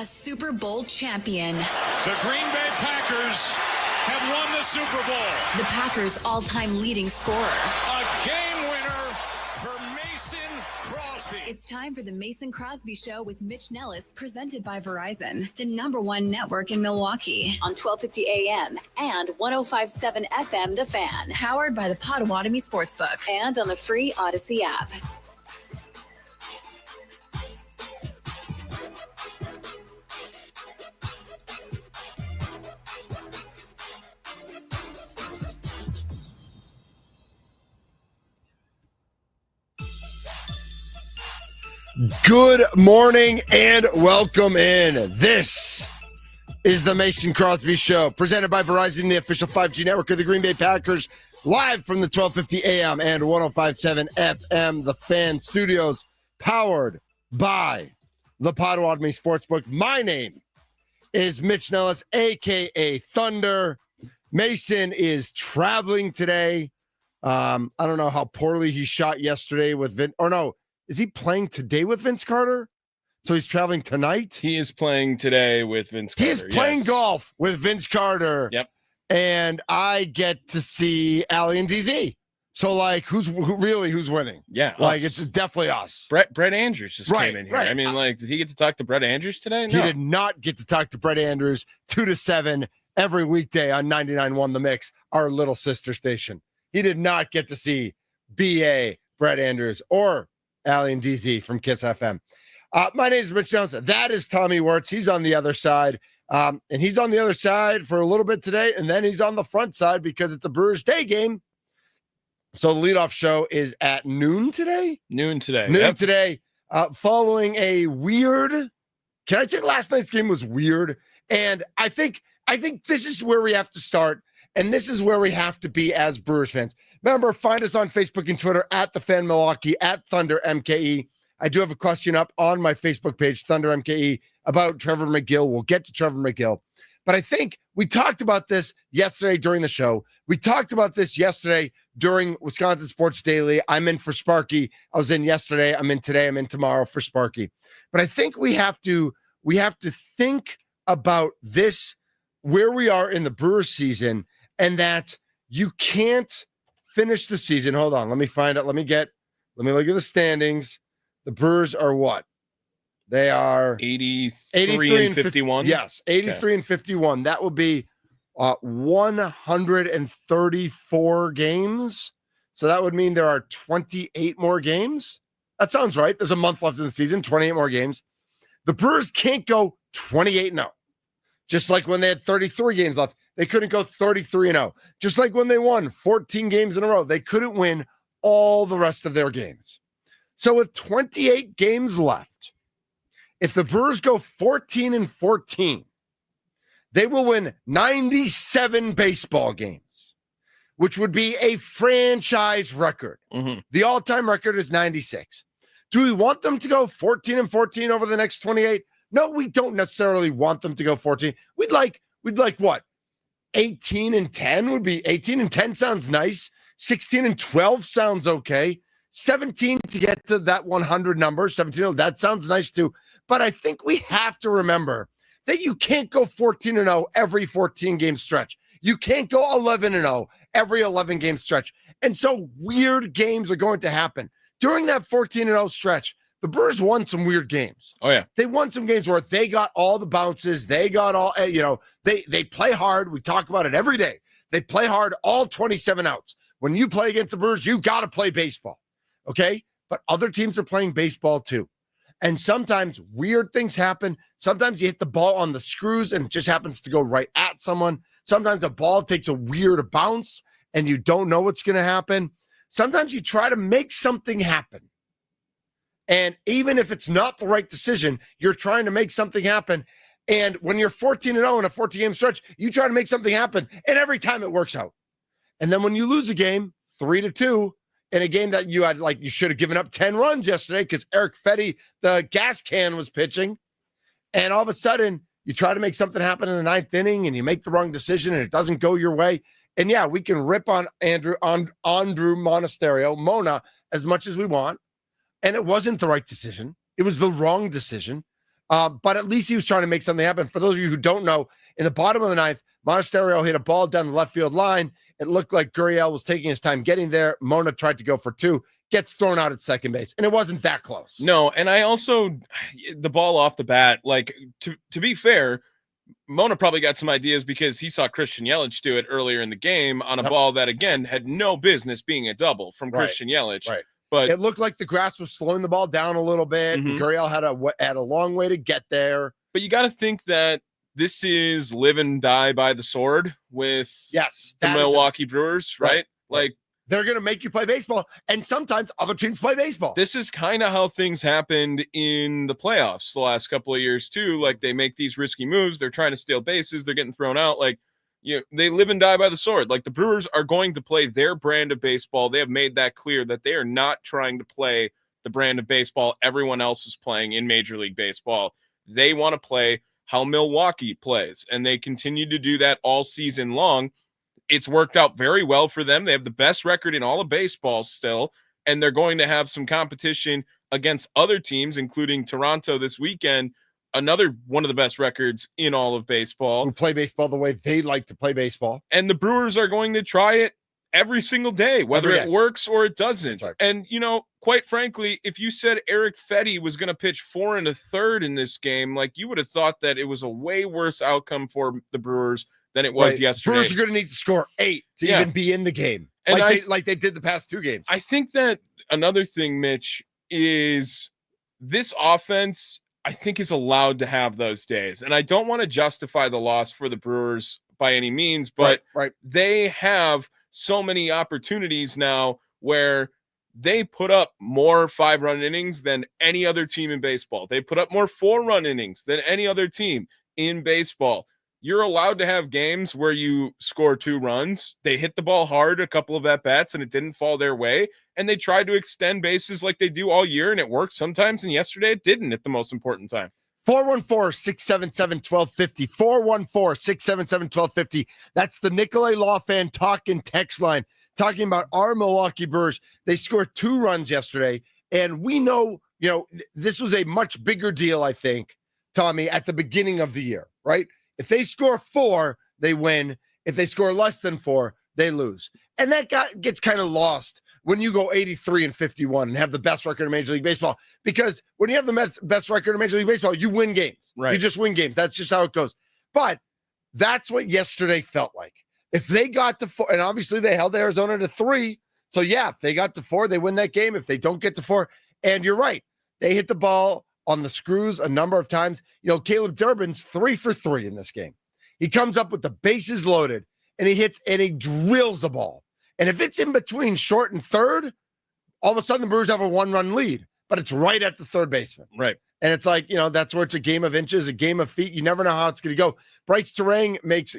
A Super Bowl champion. The Green Bay Packers have won the Super Bowl. The Packers' all-time leading scorer. A game winner for Mason Crosby. It's time for the Mason Crosby Show with Mitch Nelles, presented by Verizon, the #1 network in Milwaukee, on 1250 AM and 105.7 FM The Fan, powered by the Potawatomi Sportsbook, and on the free Odyssey app. Good morning and welcome in. This is the Mason Crosby Show, presented by Verizon, the official 5G network of the Green Bay Packers, live from the 1250 AM and 105.7 FM, the Fan Studios, powered by the Potawatomi Sportsbook. My name is Mitch Nelles, a.k.a. Thunder. Mason is traveling today. I don't know how poorly he shot yesterday with is he playing today with Vince Carter? So he's traveling tonight? He is playing today with Vince Carter. He is playing golf with Vince Carter. Yep. And I get to see Allie and DZ. So, who's winning? Yeah. It's definitely us. Brett Andrews just came in here. Right. I mean, did he get to talk to Brett Andrews today? No. He did not get to talk to Brett Andrews 2 to 7 every weekday on 99.1 The Mix, our little sister station. He did not get to see B.A. Brett Andrews or Allie and DZ from Kiss FM. My name is Mitch Jones. That is Tommy Wirtz. He's on the other side. And he's on the other side for a little bit today. And then he's on the front side because it's a Brewers Day game. So the leadoff show is at noon today? Noon today. Following a weird, can I say last night's game was weird? And I think this is where we have to start. And this is where we have to be as Brewers fans. Remember, find us on Facebook and Twitter at The Fan Milwaukee, at Thunder MKE. I do have a question up on my Facebook page, Thunder MKE, about Trevor McGill. We'll get to Trevor McGill. But I think we talked about this yesterday during the show. We talked about this yesterday during Wisconsin Sports Daily. I'm in for Sparky. I was in yesterday. I'm in today. I'm in tomorrow for Sparky. But I think we have to think about this, where we are in the Brewers season, and that you can't finish the season. Hold on. Let me find out. Let me look at the standings. The Brewers are what? They are 83 and 51. Yes, 83 and 51. That will be 134 games. So that would mean there are 28 more games. That sounds right. There's a month left in the season, 28 more games. The Brewers can't go 28-0. Just like when they had 33 games left, they couldn't go 33-0. Just like when they won 14 games in a row, they couldn't win all the rest of their games. So with 28 games left, if the Brewers go 14-14, they will win 97 baseball games, which would be a franchise record. Mm-hmm. The all-time record is 96. Do we want them to go 14-14 over the next 28? No, we don't necessarily want them to go 14. We'd like what? 18-10 would be 18-10 sounds nice. 16-12 sounds okay. 17 to get to that 100 number. 17, that sounds nice too. But I think we have to remember that you can't go 14-0 every 14 game stretch. You can't go 11-0 every 11 game stretch. And so weird games are going to happen. During that 14-0 stretch, the Brewers won some weird games. Oh, yeah. They won some games where they got all the bounces. They got all, they play hard. We talk about it every day. They play hard, all 27 outs. When you play against the Brewers, you got to play baseball, okay? But other teams are playing baseball too. And sometimes weird things happen. Sometimes you hit the ball on the screws and it just happens to go right at someone. Sometimes a ball takes a weird bounce and you don't know what's going to happen. Sometimes you try to make something happen. And even if it's not the right decision, you're trying to make something happen. And when you're 14-0 in a 14-game stretch, you try to make something happen. And every time it works out. And then when you lose a game 3-2 in a game that you had, you should have given up 10 runs yesterday because Eric Fetty, the gas can, was pitching. And all of a sudden, you try to make something happen in the ninth inning and you make the wrong decision and it doesn't go your way. And yeah, we can rip on Andrew Monasterio, Mona, as much as we want. And it wasn't the right decision. It was the wrong decision. But at least he was trying to make something happen. For those of you who don't know, in the bottom of the ninth, Monasterio hit a ball down the left field line. It looked like Gurriel was taking his time getting there. Mona tried to go for two, gets thrown out at second base, and it wasn't that close. No, and I also, the ball off the bat, like, to be fair, Mona probably got some ideas because he saw Christian Yelich do it earlier in the game on a ball that, again, had no business being a double from Christian Yelich. Right. But it looked like the grass was slowing the ball down a little bit. Mhm. Gurriel had a long way to get there. But you got to think that this is live and die by the sword with the Milwaukee Brewers, right? Like, they're going to make you play baseball, and sometimes other teams play baseball. This is kind of how things happened in the playoffs the last couple of years too. Like, they make these risky moves. They're trying to steal bases. They're getting thrown out. Like, they live and die by the sword. Like, the Brewers are going to play their brand of baseball. They have made that clear that they are not trying to play the brand of baseball everyone else is playing in Major League Baseball. They want to play how Milwaukee plays, and they continue to do that all season long. It's worked out very well for them. They have the best record in all of baseball still, and they're going to have some competition against other teams, including Toronto this weekend, another one of the best records in all of baseball. Who play baseball the way they like to play baseball. And the Brewers are going to try it every single day, whether it works or it doesn't. Right. And, quite frankly, if you said Eric Fetty was going to pitch 4 1/3 in this game, like, you would have thought that it was a way worse outcome for the Brewers than it was yesterday. Brewers are going to need to score 8 to even be in the game, and like they did the past 2 games. I think that another thing, Mitch, is this offense, I think, is allowed to have those days. And I don't want to justify the loss for the Brewers by any means, but they have so many opportunities now where they put up more 5-run innings than any other team in baseball. They put up more 4-run innings than any other team in baseball. You're allowed to have games where you score 2 runs. They hit the ball hard a couple of at-bats, and it didn't fall their way. And they tried to extend bases like they do all year, and it worked sometimes. And yesterday it didn't at the most important time. 414-677-1250. 414-677-1250. That's the Nicolay Law Fan talking text line, talking about our Milwaukee Brewers. They scored 2 runs yesterday, and we know, this was a much bigger deal, I think, Tommy, at the beginning of the year, right? If they score 4, they win. If they score less than 4, they lose. And that gets kind of lost when you go 83-51 and have the best record in Major League Baseball. Because when you have the best record in Major League Baseball, you win games. Right. You just win games. That's just how it goes. But that's what yesterday felt like. If they got to 4, and obviously they held Arizona to 3. So, yeah, if they got to 4, they win that game. If they don't get to 4, and you're right, they hit the ball on the screws a number of times. Caleb Durbin's 3 for 3 in this game. He comes up with the bases loaded, and he hits and he drills the ball. And if it's in between short and third, all of a sudden the Brewers have a 1-run lead, but it's right at the third baseman. Right. And it's like, that's where it's a game of inches, a game of feet. You never know how it's going to go. Bryce Terang makes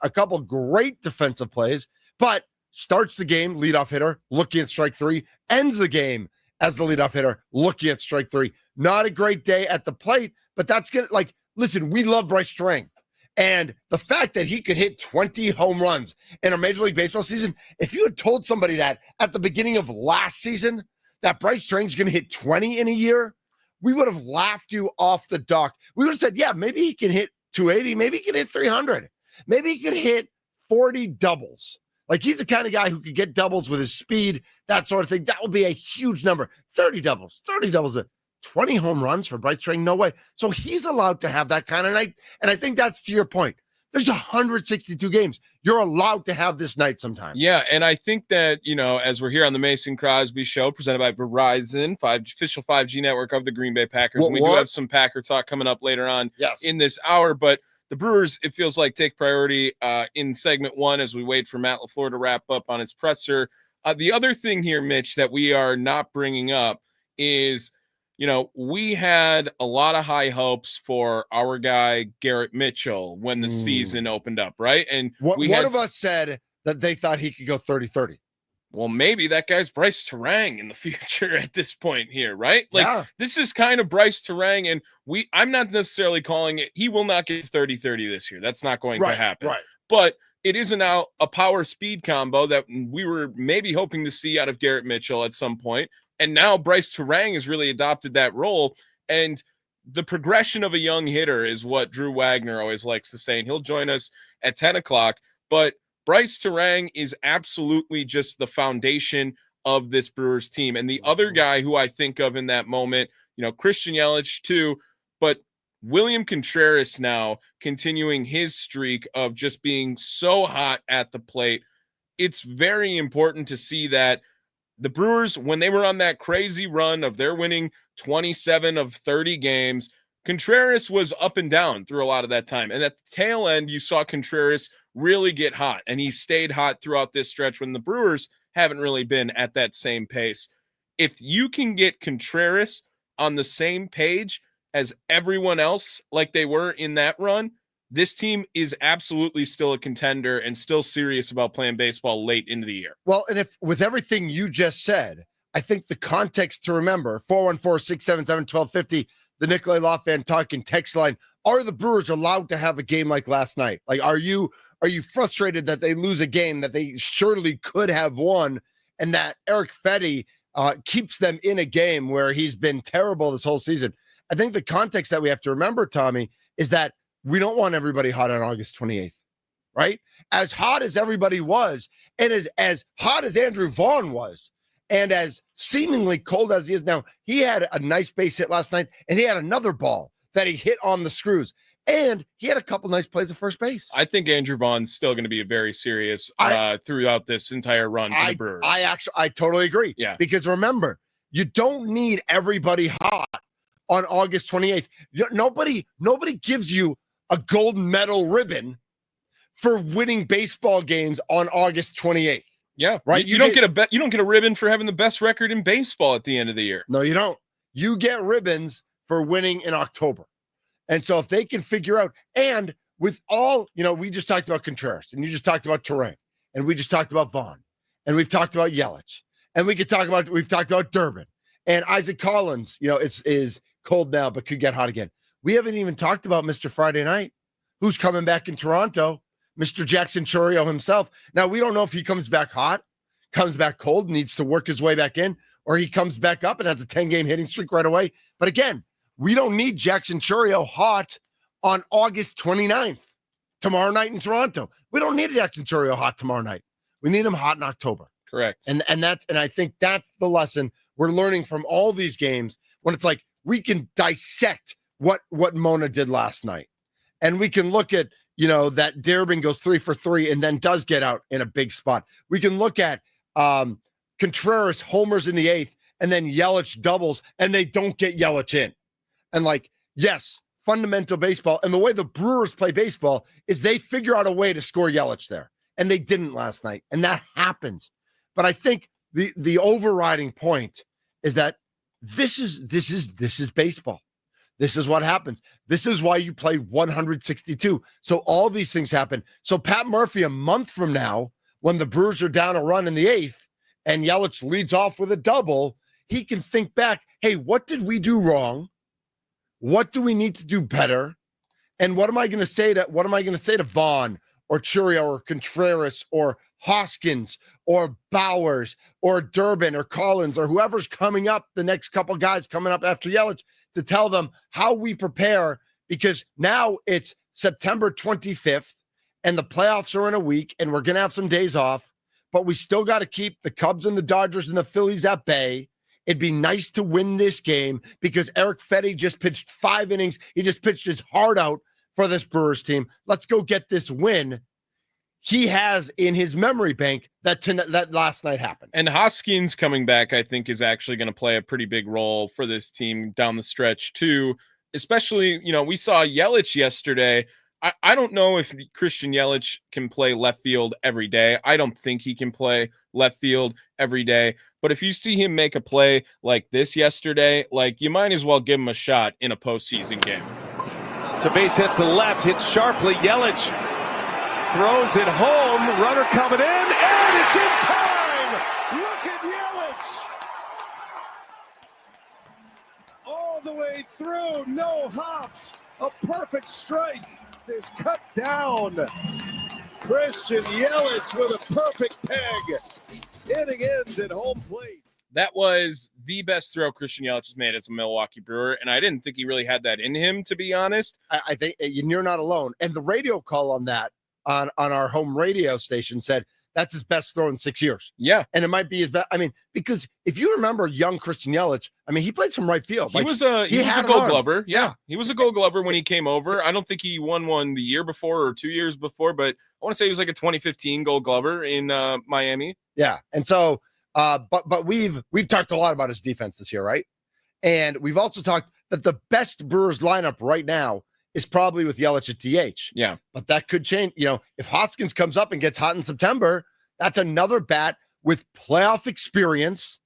a couple great defensive plays, but starts the game, leadoff hitter, looking at strike 3, ends the game as the leadoff hitter, looking at strike 3. Not a great day at the plate, but that's going to, listen, we love Bryce Terang. And the fact that he could hit 20 home runs in a Major League Baseball season, if you had told somebody that at the beginning of last season, that Bryce Terang's going to hit 20 in a year, we would have laughed you off the dock. We would have said, yeah, maybe he can hit 280. Maybe he can hit 300. Maybe he could hit 40 doubles. Like, he's the kind of guy who could get doubles with his speed, that sort of thing. That would be a huge number. 30 doubles, 20 home runs for Bryce Terang, no way. So he's allowed to have that kind of night. And I think that's to your point. There's 162 games. You're allowed to have this night sometime. Yeah, and I think that, as we're here on the Mason Crosby Show, presented by Verizon, official 5G network of the Green Bay Packers. And we do have some Packer talk coming up later on in this hour. But the Brewers, it feels like, take priority in segment 1 as we wait for Matt LaFleur to wrap up on his presser. The other thing here, Mitch, that we are not bringing up is, we had a lot of high hopes for our guy, Garrett Mitchell, when the season opened up, right? And one of us said that they thought he could go 30-30. Well, maybe that guy's Bryce Terang in the future at this point here, right? This is kind of Bryce Terang, and I'm not necessarily calling it, he will not get 30-30 this year. That's not going to happen. Right. But it is now a power speed combo that we were maybe hoping to see out of Garrett Mitchell at some point. And now Bryce Terang has really adopted that role. And the progression of a young hitter is what Drew Wagner always likes to say, and he'll join us at 10 o'clock. But Bryce Terang is absolutely just the foundation of this Brewers team. And the other guy who I think of in that moment, Christian Yelich too, but William Contreras now continuing his streak of just being so hot at the plate. It's very important to see that the Brewers, when they were on that crazy run of their winning 27 of 30 games, Contreras was up and down through a lot of that time. And at the tail end, you saw Contreras really get hot, and he stayed hot throughout this stretch when the Brewers haven't really been at that same pace. If you can get Contreras on the same page as everyone else like they were in that run, this team is absolutely still a contender and still serious about playing baseball late into the year. Well, and if with everything you just said, I think the context to remember, 414-677-1250, the Nikolai Lofan talking text line, are the Brewers allowed to have a game like last night? Like, are you frustrated that they lose a game that they surely could have won, and that Eric Fetty keeps them in a game where he's been terrible this whole season? I think the context that we have to remember, Tommy, is that we don't want everybody hot on August 28th, right? As hot as everybody was, and as hot as Andrew Vaughn was, and as seemingly cold as he is now, he had a nice base hit last night, and he had another ball that he hit on the screws. And he had a couple nice plays at first base. I think Andrew Vaughn's still going to be very serious throughout this entire run for the Brewers. I totally agree. Yeah. Because remember, you don't need everybody hot on August 28th. Nobody gives you a gold medal ribbon for winning baseball games on August 28th. Yeah. Right. You don't get a ribbon for having the best record in baseball at the end of the year. No, you don't. You get ribbons for winning in October. And so if they can figure out, and with all, we just talked about Contreras, and you just talked about Terang, and we just talked about Vaughn, and we've talked about Yelich, and we've talked about Durbin, and Isaac Collins, is cold now, but could get hot again. We haven't even talked about Mr. Friday Night, who's coming back in Toronto, Mr. Jackson Chourio himself. Now, we don't know if he comes back hot, comes back cold, needs to work his way back in, or he comes back up and has a 10-game hitting streak right away. But again, we don't need Jackson Chourio hot on August 29th, tomorrow night in Toronto. We don't need Jackson Chourio hot tomorrow night. We need him hot in October. Correct. And I think that's the lesson we're learning from all these games, when it's like we can dissect what Mona did last night. And we can look at, that Durbin goes 3 for 3 and then does get out in a big spot. We can look at Contreras homers in the 8th and then Yelich doubles and they don't get Yelich in. And yes, fundamental baseball. And the way the Brewers play baseball is they figure out a way to score Yelich there. And they didn't last night. And that happens. But I think the overriding point is that this is baseball. This is what happens. This is why you play 162. So all these things happen. So Pat Murphy, a month from now, when the Brewers are down a run in the 8th and Yelich leads off with a double, he can think back, hey, what did we do wrong? What do we need to do better? And what am I going to say to Vaughn or Chourio or Contreras or Hoskins or Bowers or Durbin or Collins or whoever's coming up, the next couple guys coming up after Yelich, to tell them how we prepare? Because now it's September 25th and the playoffs are in a week and we're going to have some days off, but we still got to keep the Cubs and the Dodgers and the Phillies at bay. It'd be nice to win this game because Eric Fetty just pitched 5 innings. He just pitched his heart out for this Brewers team. Let's go get this win. He has in his memory bank that last night happened. And Hoskins coming back, I think, is actually going to play a pretty big role for this team down the stretch too. Especially, we saw Yelich yesterday. I don't know if Christian Yelich can play left field every day. I don't think he can play left field every day. But if you see him make a play like this yesterday, you might as well give him a shot in a postseason game. It's a base hit to left, hits sharply. Yelich throws it home. Runner coming in, and it's in time. Look at Yelich. All the way through, no hops. A perfect strike is cut down. Christian Yelich with a perfect peg. Inning ends at home plate. That was the best throw Christian Yelich has made as a Milwaukee Brewer, and I didn't think he really had that in him, to be honest. I think you're not alone. And the radio call on that on our home radio station said that's his best throw in 6 years. Yeah. And it might be his best. I mean, because if you remember young Christian Yelich, I mean, he played some right field. He was a Gold Glover. Yeah. He was a Gold Glover when he came over. I don't think he won one the year before or 2 years before, but I want to say he was like a 2015 Gold Glover in Miami. Yeah. And so, but we've talked a lot about his defense this year, right? And we've also talked that the best Brewers lineup right now is probably with Yelich at DH. Yeah. But that could change. You know, if Hoskins comes up and gets hot in September, that's another bat with playoff experience,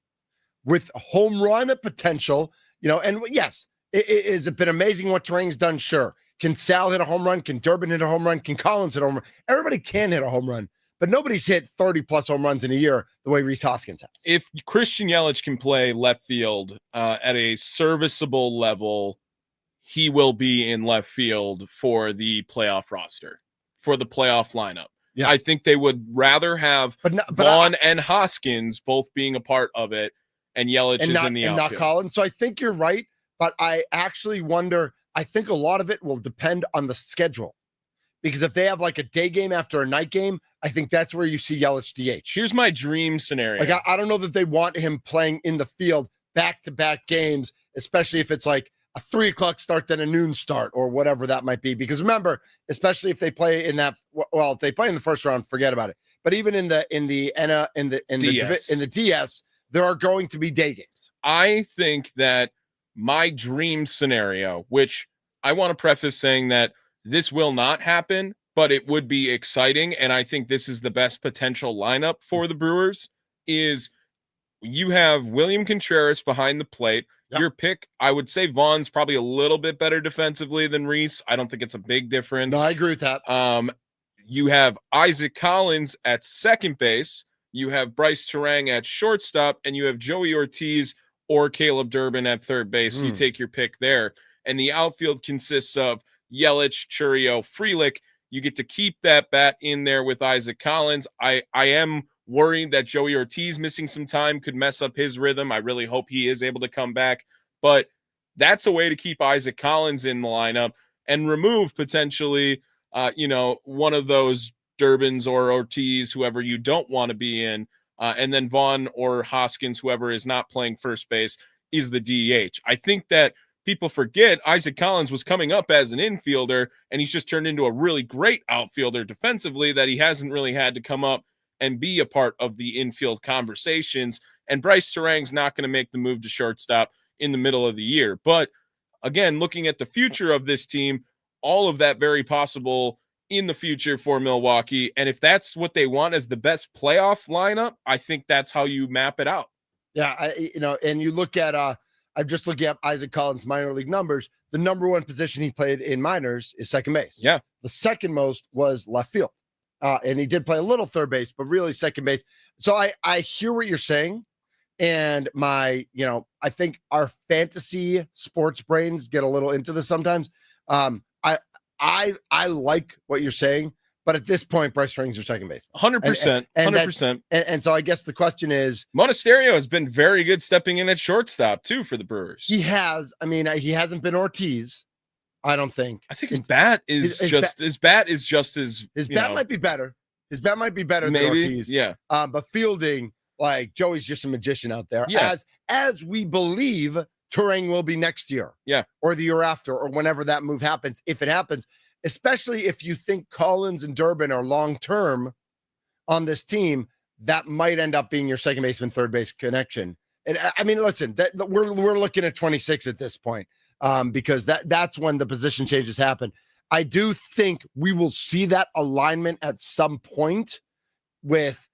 with home run potential, you know, and yes, has it been amazing what Turang's done? Sure. Can Sal hit a home run? Can Durbin hit a home run? Can Collins hit a home run? Everybody can hit a home run, but nobody's hit 30 plus home runs in a year the way Rhys Hoskins has. If Christian Yelich can play left field at a serviceable level, he will be in left field for the playoff roster, for the playoff lineup. Yeah. I think they would rather have Vaughn and Hoskins both being a part of it, and Yelich is in the outfield. Not Collins. So I think you're right, but I actually wonder, I think a lot of it will depend on the schedule. Because if they have like a day game after a night game, I think that's where you see Yelich DH. Here's my dream scenario. Like I don't know that they want him playing in the field back-to-back games, especially if it's like a 3:00 start, then a noon start, or whatever that might be. Because remember, especially if they play in that, well, if they play in the first round, forget about it. But even in the DS, there are going to be day games. I think that my dream scenario, which I want to preface saying that this will not happen, but it would be exciting, and I think this is the best potential lineup for the Brewers, is you have William Contreras behind the plate. Yep. Your pick, I would say Vaughn's probably a little bit better defensively than Rhys. I don't think it's a big difference. No, I agree with that. You have Isaac Collins at second base. You have Bryce Turang at shortstop, and you have Joey Ortiz or Caleb Durbin at third base. You take your pick there. And the outfield consists of Yelich, Churio, Frelick. You get to keep that bat in there with Isaac Collins. I am worried that Joey Ortiz missing some time could mess up his rhythm. I really hope he is able to come back. But that's a way to keep Isaac Collins in the lineup and remove potentially, one of those Durbins or Ortiz, whoever you don't want to be in. And then Vaughn or Hoskins, whoever is not playing first base, is the DH. I think that people forget Isaac Collins was coming up as an infielder, and he's just turned into a really great outfielder defensively that he hasn't really had to come up and be a part of the infield conversations. And Bryce Turang's not going to make the move to shortstop in the middle of the year. But again, looking at the future of this team, all of that very possible in the future for Milwaukee. And if that's what they want as the best playoff lineup, I think that's how you map it out. Yeah. And you look at, I'm just looking at Isaac Collins' minor league numbers. The number one position he played in minors is second base. Yeah. The second most was left field. And he did play a little third base, but really second base. So I hear what you're saying. And I think our fantasy sports brains get a little into this sometimes. I like what you're saying, but at this point, Bryce Turang's your second base. 100%. 100%. And so I guess the question is, Monasterio has been very good stepping in at shortstop too for the Brewers. He has. I mean, he hasn't been Ortiz, I don't think. I think his bat is his bat might be better. His bat might be better than Ortiz. Yeah. But fielding, like Joey's just a magician out there. Yeah. As we believe Turang will be next year. Yeah. Or the year after, or whenever that move happens, if it happens, especially if you think Collins and Durbin are long-term on this team, that might end up being your second baseman, third base connection. And I mean, listen, we're looking at 26 at this point, because that's when the position changes happen. I do think we will see that alignment at some point with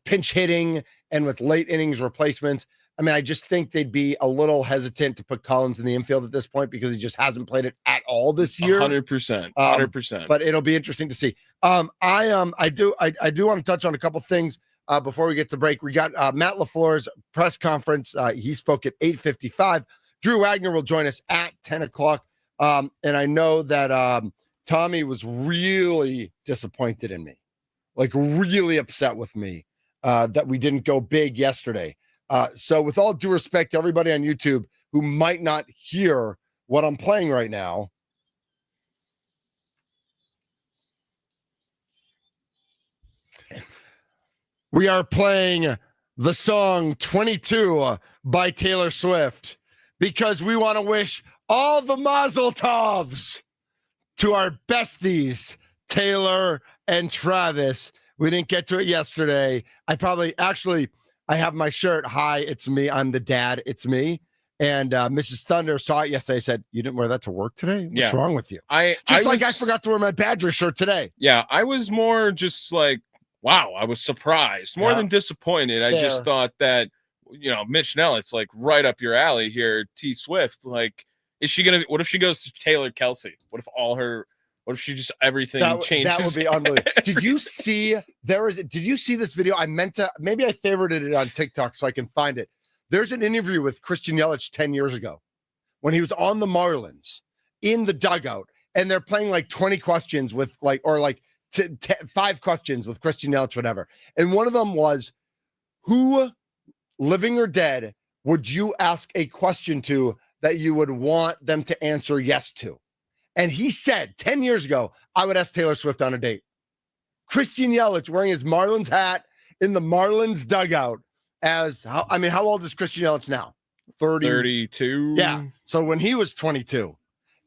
pinch hitting and with late innings replacements. I mean, I just think they'd be a little hesitant to put Collins in the infield at this point because he just hasn't played it at all this year. 100%. 100%. But it'll be interesting to see. I do want to touch on a couple things before we get to break. We got Matt LaFleur's press conference. He spoke at 8:55. Drew Wagner will join us at 10 o'clock. And I know that Tommy was really disappointed in me, like really upset with me that we didn't go big yesterday. So with all due respect to everybody on YouTube who might not hear what I'm playing right now, we are playing the song 22 by Taylor Swift because we want to wish all the Mazel Tovs to our besties, Taylor and Travis. We didn't get to it yesterday. I have my shirt. Hi, it's me. I'm the dad. It's me. And Mrs. Thunder saw it yesterday. Said, "You didn't wear that to work today? What's wrong with you?" I forgot to wear my Badger shirt today. Yeah, I was more just like, wow, I was surprised more than disappointed. I just thought that, Mitch Nelles, like right up your alley here, T Swift. Like, what if she goes to Taylor Kelsey? What if she just everything changes? That would be unbelievable. Did you see this video? Maybe I favorited it on TikTok so I can find it. There's an interview with Christian Yelich 10 years ago when he was on the Marlins in the dugout, and they're playing like 20 questions with 5 questions with Christian Yelich, whatever. And one of them was, who, living or dead, would you ask a question to that you would want them to answer yes to? And he said 10 years ago, I would ask Taylor Swift on a date. Christian Yelich wearing his Marlins hat in the Marlins dugout how old is Christian Yelich now? 32. Yeah. So when he was 22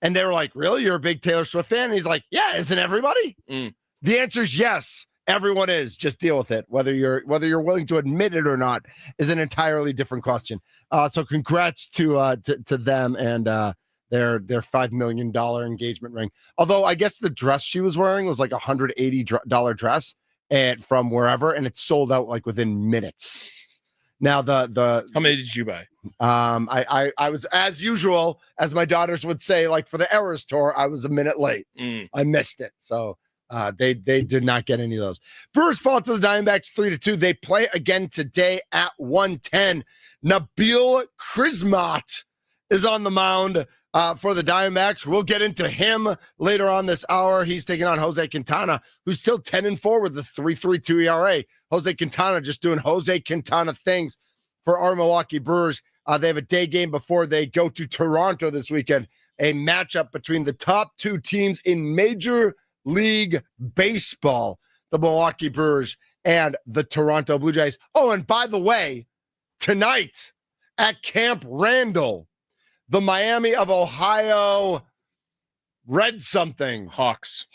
and they were like, really? You're a big Taylor Swift fan? And he's like, yeah, isn't everybody? The answer is yes. Everyone is. Just deal with it. Whether you're willing to admit it or not is an entirely different question. So congrats to them and their $5 million engagement ring. Although I guess the dress she was wearing was like a $180 dress from wherever, and it sold out like within minutes. Now the how many did you buy? I was, as usual, as my daughters would say, like for the Eras tour, I was a minute late. I missed it. So they did not get any of those. Brewers fall to the Diamondbacks 3-2. They play again today at 1:10. Nabil Krismat is on the mound for the Diamondbacks. We'll get into him later on this hour. He's taking on Jose Quintana, who's still 10-4 with the 3.32 ERA. Jose Quintana just doing Jose Quintana things for our Milwaukee Brewers. They have a day game before they go to Toronto this weekend. A matchup between the top 2 teams in Major League Baseball, the Milwaukee Brewers and the Toronto Blue Jays. Oh, and by the way, tonight at Camp Randall, the Miami of Ohio Red something. Hawks.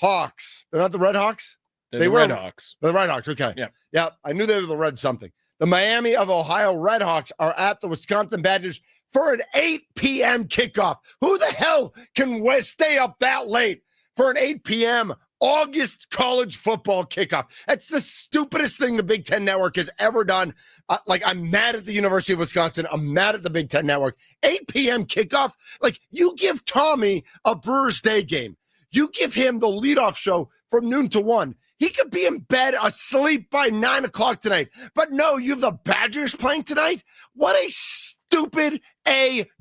They're not the Red Hawks? They were Red Hawks. The Red Hawks, okay. Yeah, I knew they were the Red something. The Miami of Ohio Red Hawks are at the Wisconsin Badgers for an 8 p.m. kickoff. Who the hell can stay up that late for an 8 p.m. August college football kickoff? That's the stupidest thing the Big Ten Network has ever done. I'm mad at the University of Wisconsin. I'm mad at the Big Ten Network. 8 p.m. kickoff? You give Tommy a Brewers Day game. You give him the leadoff show from noon to 1. He could be in bed asleep by 9 o'clock tonight. But no, you have the Badgers playing tonight? What a stupid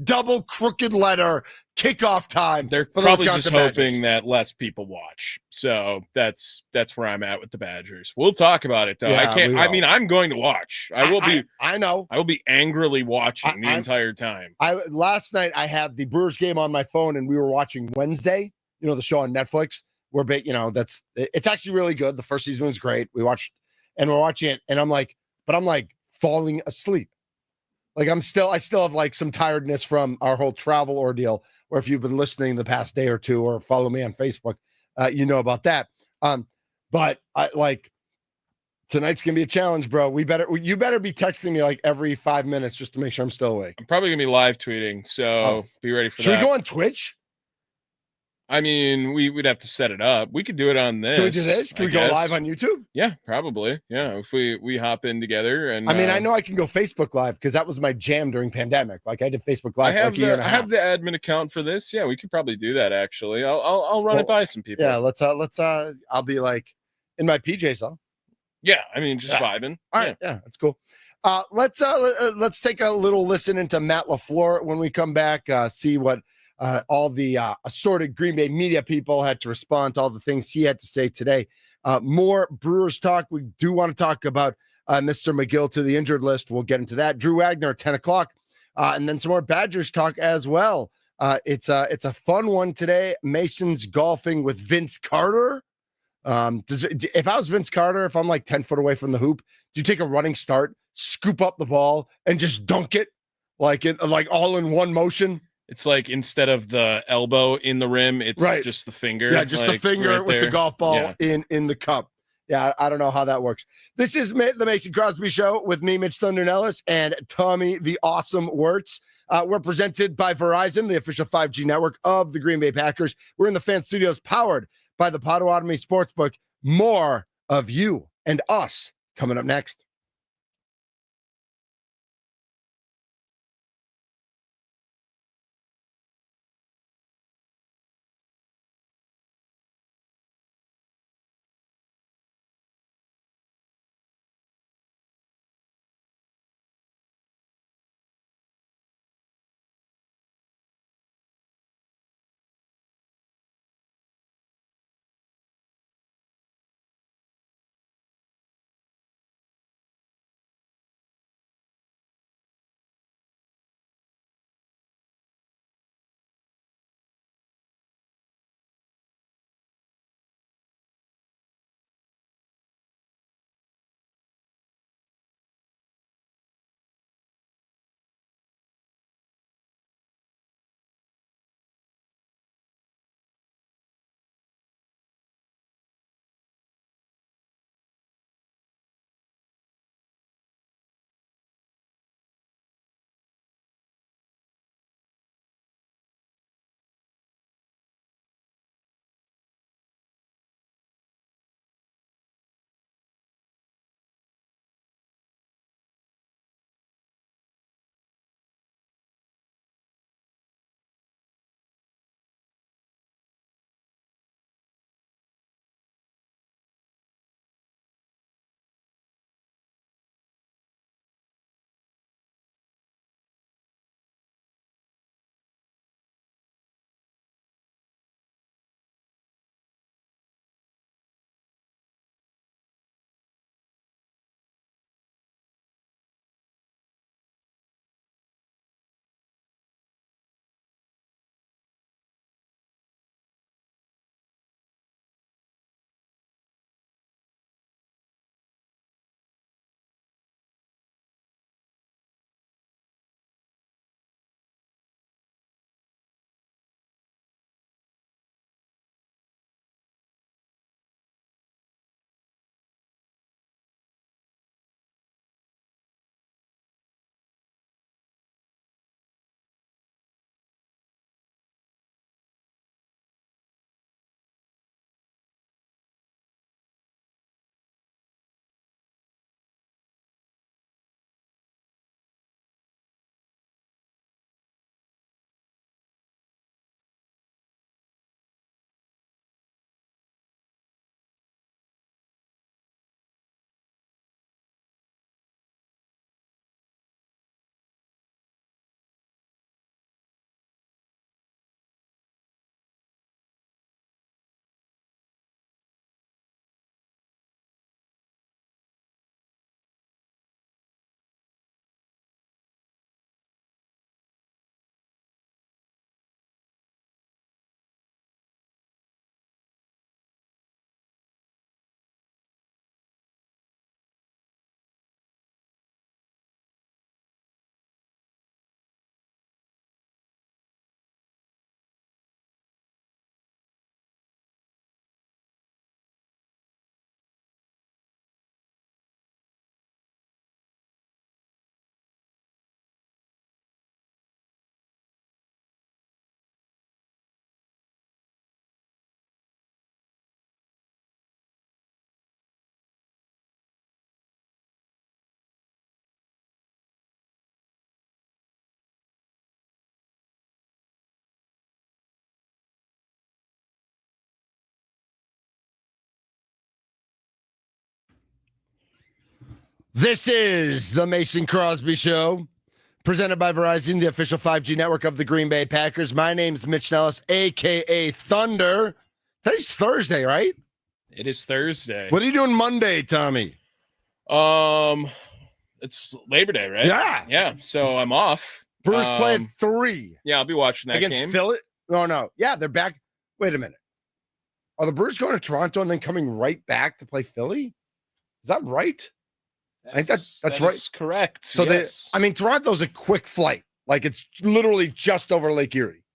double crooked letter kickoff time. They're for probably the just Badgers. hoping that less people watch. So that's where I'm at with the Badgers. We'll talk about it though. Yeah, I'm going to watch. I know. I will be angrily watching the entire time. Last night I had the Brewers game on my phone and we were watching Wednesday, the show on Netflix. We're big, it's actually really good. The first season was great. We're watching it and I'm like falling asleep. I still have like some tiredness from our whole travel ordeal, or if you've been listening the past day or two or follow me on Facebook, you know about that. But tonight's going to be a challenge, bro. You better be texting me like every 5 minutes just to make sure I'm still awake. I'm probably going to be live tweeting. So be ready for that. Should we go on Twitch? I mean, we'd have to set it up. We could do it on this. Can we do this? Can we go live on YouTube? Yeah, probably. Yeah, if we hop in together. And I know I can go Facebook Live because that was my jam during pandemic. I did Facebook Live for a year and a half. I have the admin account for this. Yeah, we could probably do that. Actually, I'll run it by some people. Yeah, let's. I'll be in my PJs though. Yeah, just vibing. All right, yeah, that's cool. Let's take a little listen into Matt LaFleur when we come back. See what. All the assorted Green Bay media people had to respond to all the things he had to say today. More Brewers talk. We do want to talk about Mr. McGill to the injured list. We'll get into that. Drew Wagner at 10 o'clock. And then some more Badgers talk as well. It's a fun one today. Mason's golfing with Vince Carter. If I was Vince Carter, if I'm like 10 foot away from the hoop, do you take a running start, scoop up the ball, and just dunk it like all in one motion? It's like instead of the elbow in the rim, it's just the finger. Yeah, just the finger right with there. the golf ball in the cup. Yeah, I don't know how that works. This is the Mason Crosby Show with me, Mitch Thunder Nelles, and Tommy the Awesome Wirtz. We're presented by Verizon, the official 5G network of the Green Bay Packers. We're in the fan studios powered by the Potawatomi Sportsbook. More of you and us coming up next. This is the Mason Crosby Show, presented by Verizon, the official 5G network of the Green Bay Packers. My name's Mitch Nelles, a.k.a. Thunder. Today's Thursday, right? It is Thursday. What are you doing Monday, Tommy? It's Labor Day, right? Yeah. So I'm off. Brewers play at 3. Yeah, I'll be watching that against game. Philly. No. Yeah, they're back. Wait a minute. Are the Brewers going to Toronto and then coming right back to play Philly? Is that right? I think that's right. That's correct. So yes. Toronto's a quick flight. Like it's literally just over Lake Erie.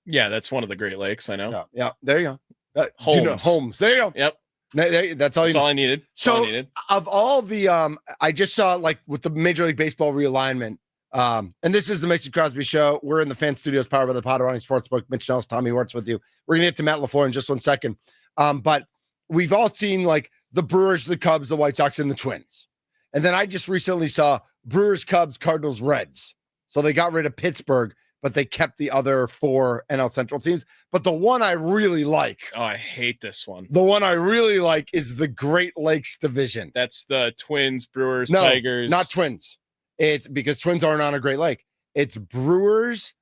Yeah, that's one of the Great Lakes. I know. Yeah. There you go. Holmes. Holmes. There you go. Yep. That's all. That's all I needed. So of all the, I just saw like with the Major League Baseball realignment. And this is the Mason Crosby Show. We're in the fan studios powered by the Potawatomi Sportsbook. Mitch Nelles, Tommy Warts with you. We're gonna get to Matt LaFleur in just 1 second. But we've all seen like the Brewers, the Cubs, the White Sox, and the Twins. And then I just recently saw Brewers, Cubs, Cardinals, Reds. So they got rid of Pittsburgh, but they kept the other 4 NL Central teams. But the one I really like. Oh, I hate this one. The one I really like is the Great Lakes division. That's the Twins, Brewers, No, Tigers. not Twins. It's because Twins aren't on a Great Lake. It's Brewers,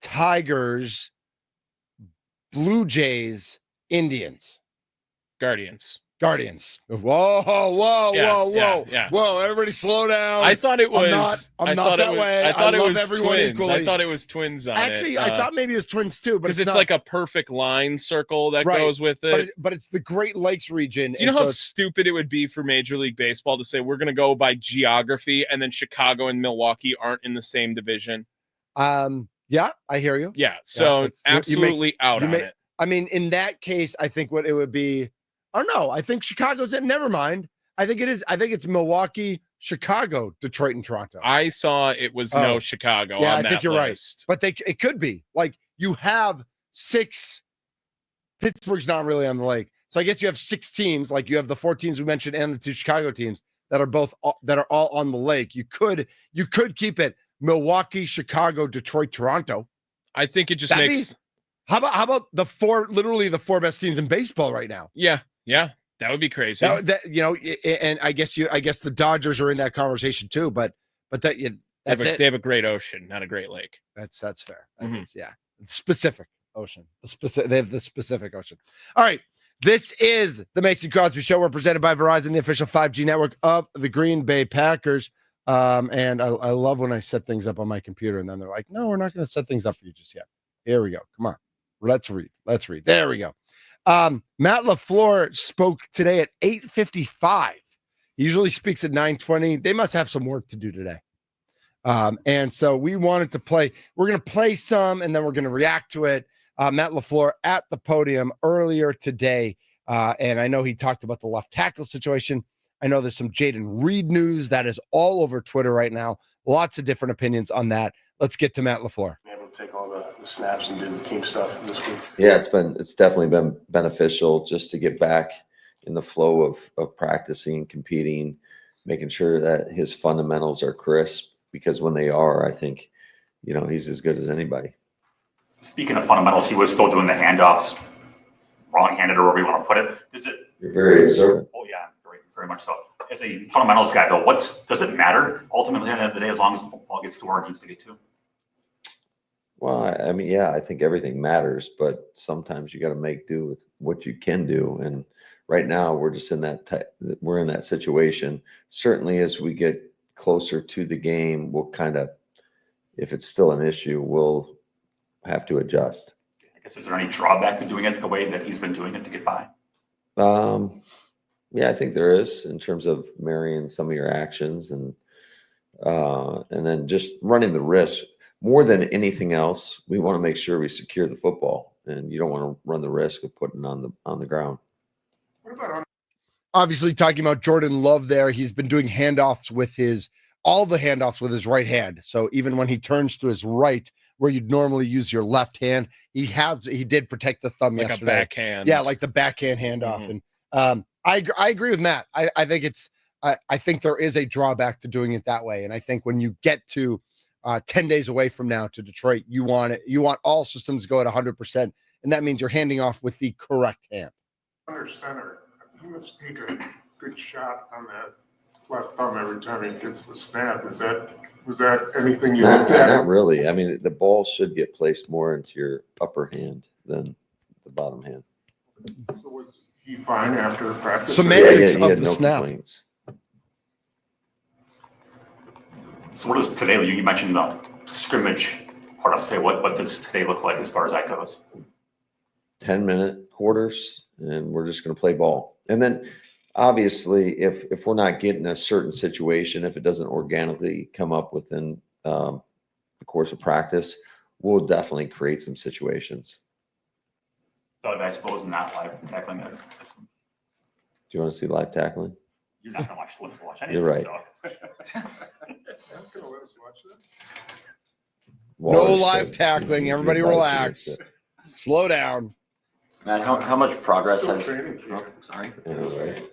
Tigers, Blue Jays, Indians, Guardians. Whoa. Yeah. Whoa, everybody slow down. I that way. I thought it was everyone Twins. equally. I thought it was Twins on Actually, it. I thought maybe it was Twins too, but because it's like a perfect line circle that goes with it. But it's the Great Lakes region. Do you know how stupid it would be for Major League Baseball to say we're going to go by geography and then Chicago and Milwaukee aren't in the same division? Yeah, I hear you. Yeah, so absolutely out on it. I mean, in that case, I think what it would be. Oh no, I think Chicago's in. Never mind. I think it is. I think it's Milwaukee, Chicago, Detroit, and Toronto. I saw it was no Chicago. Yeah, on I think that you're list. right. But it could be like you have 6. Pittsburgh's not really on the lake, so I guess you have 6 teams. Like you have the 4 teams we mentioned and the 2 Chicago teams that are all on the lake. You could keep it Milwaukee, Chicago, Detroit, Toronto. I think it just makes. How about the 4 best teams in baseball right now? Yeah, that would be crazy. And I guess the Dodgers are in that conversation too. But that's it. They have a great ocean, not a great lake. That's fair. Mm-hmm. Specific ocean. They have the specific ocean. All right. This is the Mason Crosby Show. We're presented by Verizon, the official 5G network of the Green Bay Packers. And I love when I set things up on my computer, and then they're like, "No, we're not going to set things up for you just yet." Here we go. Come on. Let's read. There we go. Matt LaFleur spoke today at 8:55. He usually speaks at 9:20. They must have some work to do today. And so we wanted to play. We're going to play some, and then we're going to react to it. Matt LaFleur at the podium earlier today. And I know he talked about the left tackle situation. I know there's some Jaden Reed news that is all over Twitter right now. Lots of different opinions on that. Let's get to Matt LaFleur. Able to take all the snaps and do the team stuff this week. Yeah, it's definitely been beneficial just to get back in the flow of practicing, competing, making sure that his fundamentals are crisp, because when they are, I think, he's as good as anybody. Speaking of fundamentals, he was still doing the handoffs wrong-handed or wherever you want to put it. You're very observant. Oh yeah, very, very much so. As a fundamentals guy, though, does it matter ultimately at the end of the day as long as the ball gets to where it needs to get to? Well, I mean, yeah, I think everything matters, but sometimes you got to make do with what you can do. And right now, we're just in we're in that situation. Certainly, as we get closer to the game, we'll kind of, if it's still an issue, we'll have to adjust. I guess, is there any drawback to doing it the way that he's been doing it to get by? Yeah, I think there is, in terms of marrying some of your actions and then just running the risk. More than anything else, we want to make sure we secure the football, and you don't want to run the risk of putting it on the ground. What about obviously talking about Jordan Love there? He's been doing handoffs with all the handoffs with his right hand. So even when he turns to his right, where you'd normally use your left hand, he did protect the thumb like yesterday. A backhand. Yeah, like the backhand handoff. Mm-hmm. And I agree with Matt. I think I think there is a drawback to doing it that way. And I think when you get to 10 days away from now to Detroit, you want all systems to go at 100%. And that means you're handing off with the correct hand. Under center, he must take a good shot on that left thumb every time he gets the snap. Was that anything you looked at? Not really. I mean, the ball should get placed more into your upper hand than the bottom hand. So was he fine after practice? Semantics he of had the no snap. complaints. So what does today, you mentioned the scrimmage part of today. What does today look like as far as that goes? 10-minute quarters, and we're just going to play ball. And then obviously if we're not getting a certain situation, if it doesn't organically come up within the course of practice, we'll definitely create some situations. But I suppose in that live tackling, Do you want to see live tackling? you're not going to watch anything. You're right. So. I'm gonna let us watch that. No Wallace live said tackling. he'd Everybody be nice relax. against it. Slow down. Matt, how much progress Still has training camp. sorry? I know, right?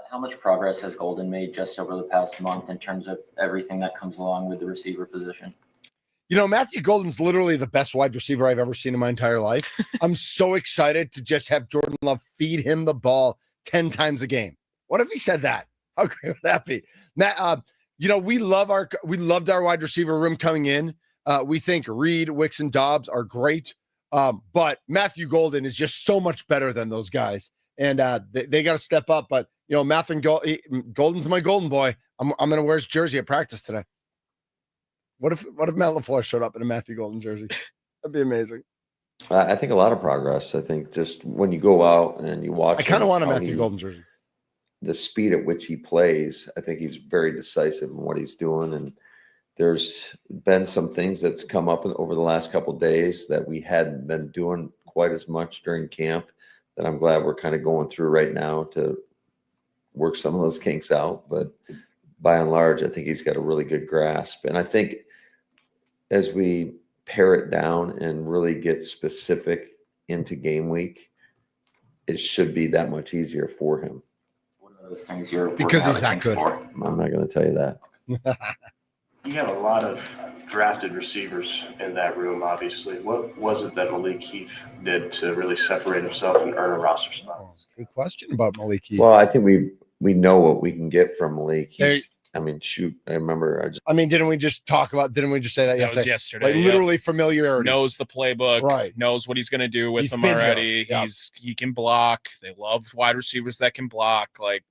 How much progress has Golden made just over the past month in terms of everything that comes along with the receiver position? You know, Matthew Golden's literally the best wide receiver I've ever seen in my entire life. I'm so excited to just have Jordan Love feed him the ball 10 times a game. What if he said that? How great would that be? Matt, you know, we loved our wide receiver room coming in. We think Reed, Wicks, and Dobbs are great. But Matthew Golden is just so much better than those guys. And they got to step up. But, you know, Golden's my golden boy. I'm going to wear his jersey at practice today. What if Matt LaFleur showed up in a Matthew Golden jersey? That'd be amazing. I think a lot of progress. I think just when you go out and you watch, I kind of want a how Matthew Golden jersey. The speed at which he plays, I think he's very decisive in what he's doing. And there's been some things that's come up over the last couple of days that we hadn't been doing quite as much during camp, that I'm glad we're kind of going through right now to work some of those kinks out. But by and large, I think he's got a really good grasp. And I think as we pare it down and really get specific into game week, it should be that much easier for him. What are those things you're Because he's that good. for? I'm not going to tell you that. You have a lot of drafted receivers in that room, obviously. What was it that Malik Heath did to really separate himself and earn a roster spot? Oh, good question about Malik Heath. Well, I think we know what we can get from Malik. I mean, shoot, I remember. didn't we just say that That was yesterday. Like literally familiarity. Knows the playbook, Right. knows what he's going to do with He's them been here. already. Yep. He can block. They love wide receivers that can block. Like,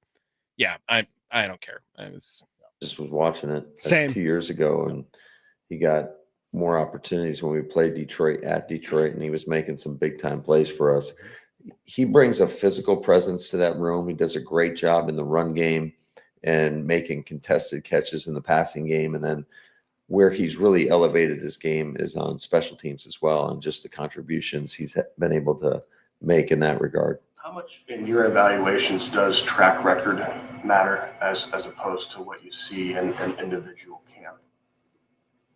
yeah, I don't care. Just was watching it Same. 2 years ago, and he got more opportunities when we played Detroit, and he was making some big time plays for us. He brings a physical presence to that room. He does a great job in the run game and making contested catches in the passing game. And then where he's really elevated his game is on special teams as well, and just the contributions he's been able to make in that regard. How much in your evaluations does track record matter as opposed to what you see in an individual camp?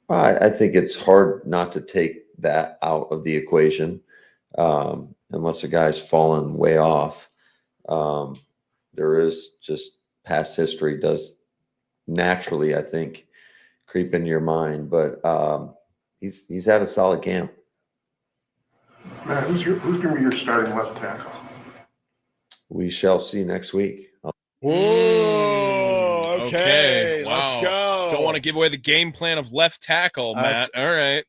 I think it's hard not to take that out of the equation, unless a guy's fallen way off. There is just past history does naturally, I think, creep into your mind, but he's had a solid camp. Matt, who's gonna be your starting left tackle? We shall see next week. Whoa, okay. Wow. Let's go. Don't want to give away the game plan of left tackle, Matt. All right.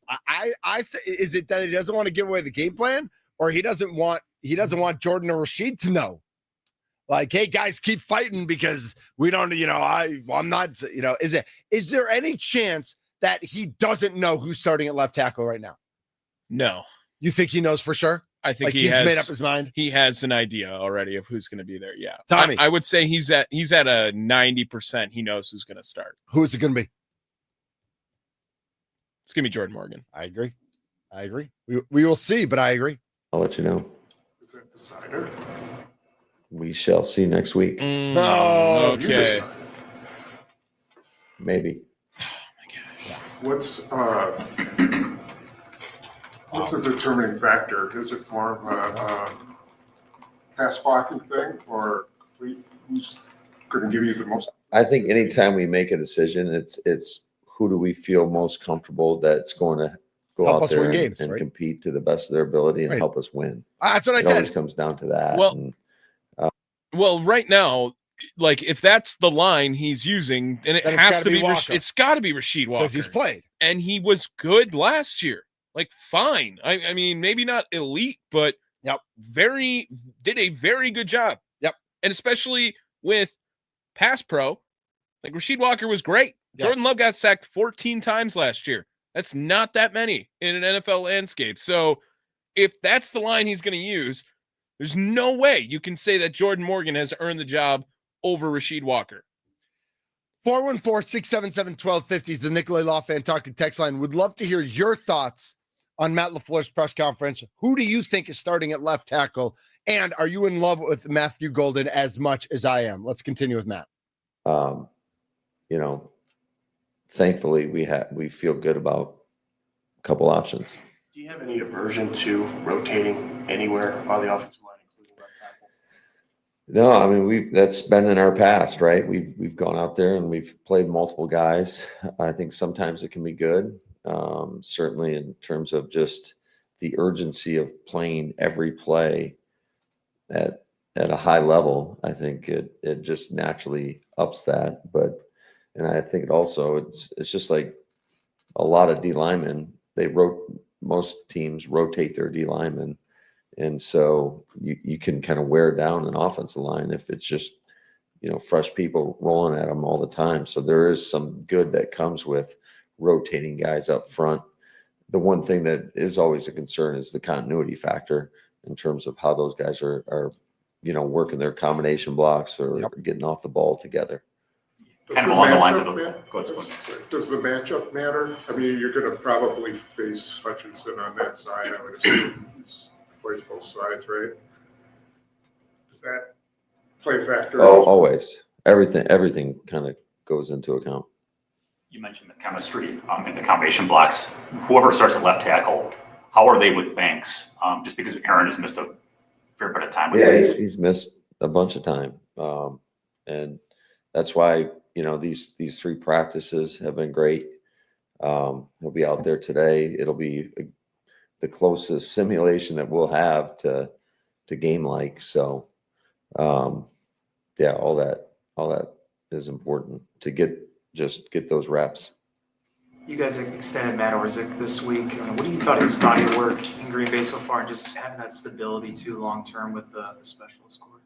Is it that he doesn't want to give away the game plan, or he doesn't want Jordan or Rashid to know? Like, hey guys, keep fighting because we don't, I'm not, is there any chance that he doesn't know who's starting at left tackle right now? No. You think he knows for sure? I think he's made up his mind. He has an idea already of who's going to be there. Yeah. Tommy. I would say he's at a 90%. He knows who's going to start. Who is it going to be? It's going to be Jordan Morgan. I agree. We will see, but I agree. I'll let you know. Is that decider? We shall see next week. No, Okay. Maybe. What's a determining factor? Is it more of a pass blocking thing, or who's going to give you the most? I think anytime we make a decision, it's who do we feel most comfortable that's going to go Help out us there win and, games, and right? compete to the best of their ability and Right. help us win. That's what I It always said. comes down to that. Well, And Well, right now, like if that's the line he's using, then Then it's has gotta to be be Walker. it's got to be Rashid Walker Because he's played. and he was good last year. Like fine. I mean, maybe not elite, but Yep. did a very good job. Yep. And especially with pass pro, like Rashid Walker was great. Yes. Jordan Love got sacked 14 times last year. That's not that many in an NFL landscape. So if that's the line he's going to use, there's no way you can say that Jordan Morgan has earned the job over Rasheed Walker. 414-677-1250 is the Nicolay Law Fan Talking text line. Would love to hear your thoughts on Matt LaFleur's press conference. Who do you think is starting at left tackle? And are you in love with Matthew Golden as much as I am? Let's continue with Matt. You know, thankfully we feel good about a couple options. Do you have any aversion to rotating anywhere on the offensive line, including left tackle? No, I mean that's been in our past, right? We've gone out there and we've played multiple guys. I think sometimes it can be good. Certainly in terms of just the urgency of playing every play at a high level, I think it just naturally ups that. And I think it's just like a lot of D linemen. Most teams rotate their D linemen, and so you can kind of wear down an offensive line if it's just fresh people rolling at them all the time. So there is some good that comes with rotating guys up front. The one thing that is always a concern is the continuity factor in terms of how those guys are working their combination blocks or getting off the ball together. Kind of along the lines of Does the matchup matter? I mean, you're going to probably face Hutchinson on that side. I would assume he plays both sides, right? Does that play a factor? Oh, always. Everything kind of goes into account. You mentioned the chemistry in the combination blocks. Whoever starts at left tackle, how are they with Banks? Just because Aaron has missed a fair bit of time with him. He's missed a bunch of time, and that's why these 3 practices have been great. He'll be out there today. It'll be the closest simulation that we'll have to game like. So, all that is important to get those reps. You guys extended Matt Orzik this week. What do you thought of his body of work in Green Bay so far, and just having that stability too long term with the specialist core?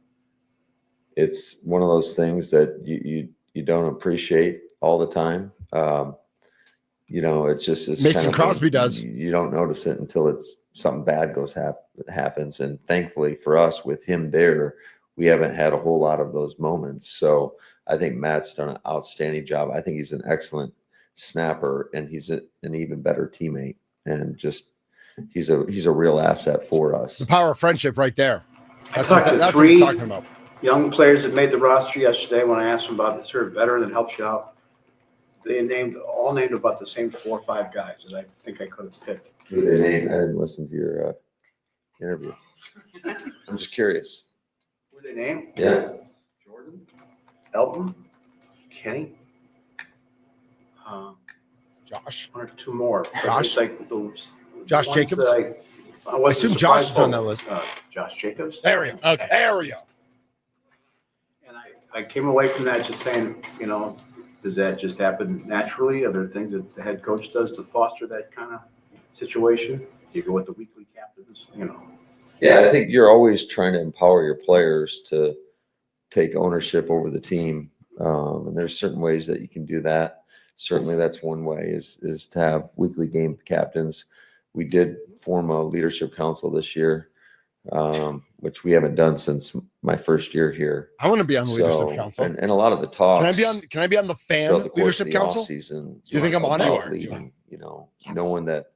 It's one of those things that you don't appreciate all the time. It's just Mason Crosby does. You don't notice it until something bad happens. And thankfully for us, with him there, we haven't had a whole lot of those moments. So I think Matt's done an outstanding job. I think he's an excellent snapper, and he's an even better teammate. And just he's a real asset for us. The power of friendship right there. That's what he's talking about. Young players that made the roster yesterday, when I asked them about is there a veteran that helps you out, they all named about the same 4 or 5 guys that I think I could have picked. Who they named? I didn't listen to your interview. I'm just curious. Who they named? Yeah. Jordan, Elton, Kenny, Josh. 1 or 2 more. Josh. Like those. Josh Jacobs. I assume Josh is on that list. Josh Jacobs. There we go. Okay. There we go. And I came away from that just saying, does that just happen naturally? Are there things that the head coach does to foster that kind of situation? Do you go with the weekly captains? Yeah, I think you're always trying to empower your players to take ownership over the team. And there's certain ways that you can do that. Certainly that's one way is to have weekly game captains. We did form a leadership council this year, which we haven't done since my first year here. I want to be on the leadership council. And a lot of the talks. Can I be on the fan leadership council? Season, do you think I'm on it? Leading, knowing that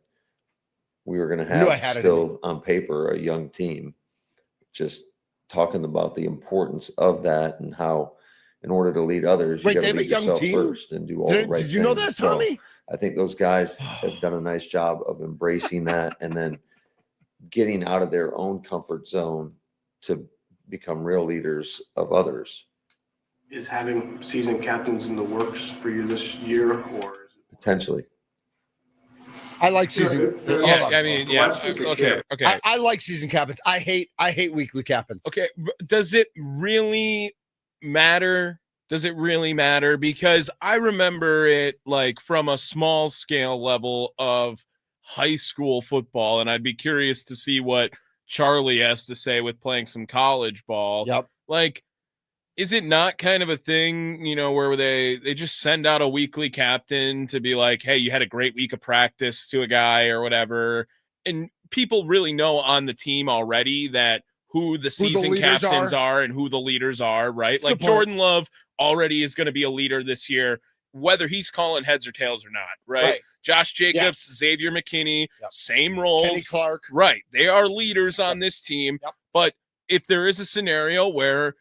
we were going to have still on paper a young team, just talking about the importance of that and how, in order to lead others, you got to lead yourself first and do all the right things. Did you know that, Tommy? I think those guys have done a nice job of embracing that and then getting out of their own comfort zone to become real leaders of others. Is having seasoned captains in the works for you this year, or is it potentially? I like season. Okay. I like season captains. I hate weekly captains. Okay, does it really matter? Does it really matter? Because I remember it like from a small scale level of high school football, and I'd be curious to see what Charlie has to say with playing some college ball. Yep. Like Is it not kind of a thing, where they just send out a weekly captain to be like, hey, you had a great week of practice to a guy or whatever, and people really know on the team already that who the season captains are and who the leaders are, right? That's like Jordan Love already is going to be a leader this year, whether he's calling heads or tails or not, right? Josh Jacobs, Xavier McKinney, same roles. Kenny Clark. Right. They are leaders on this team. But if there is a scenario where,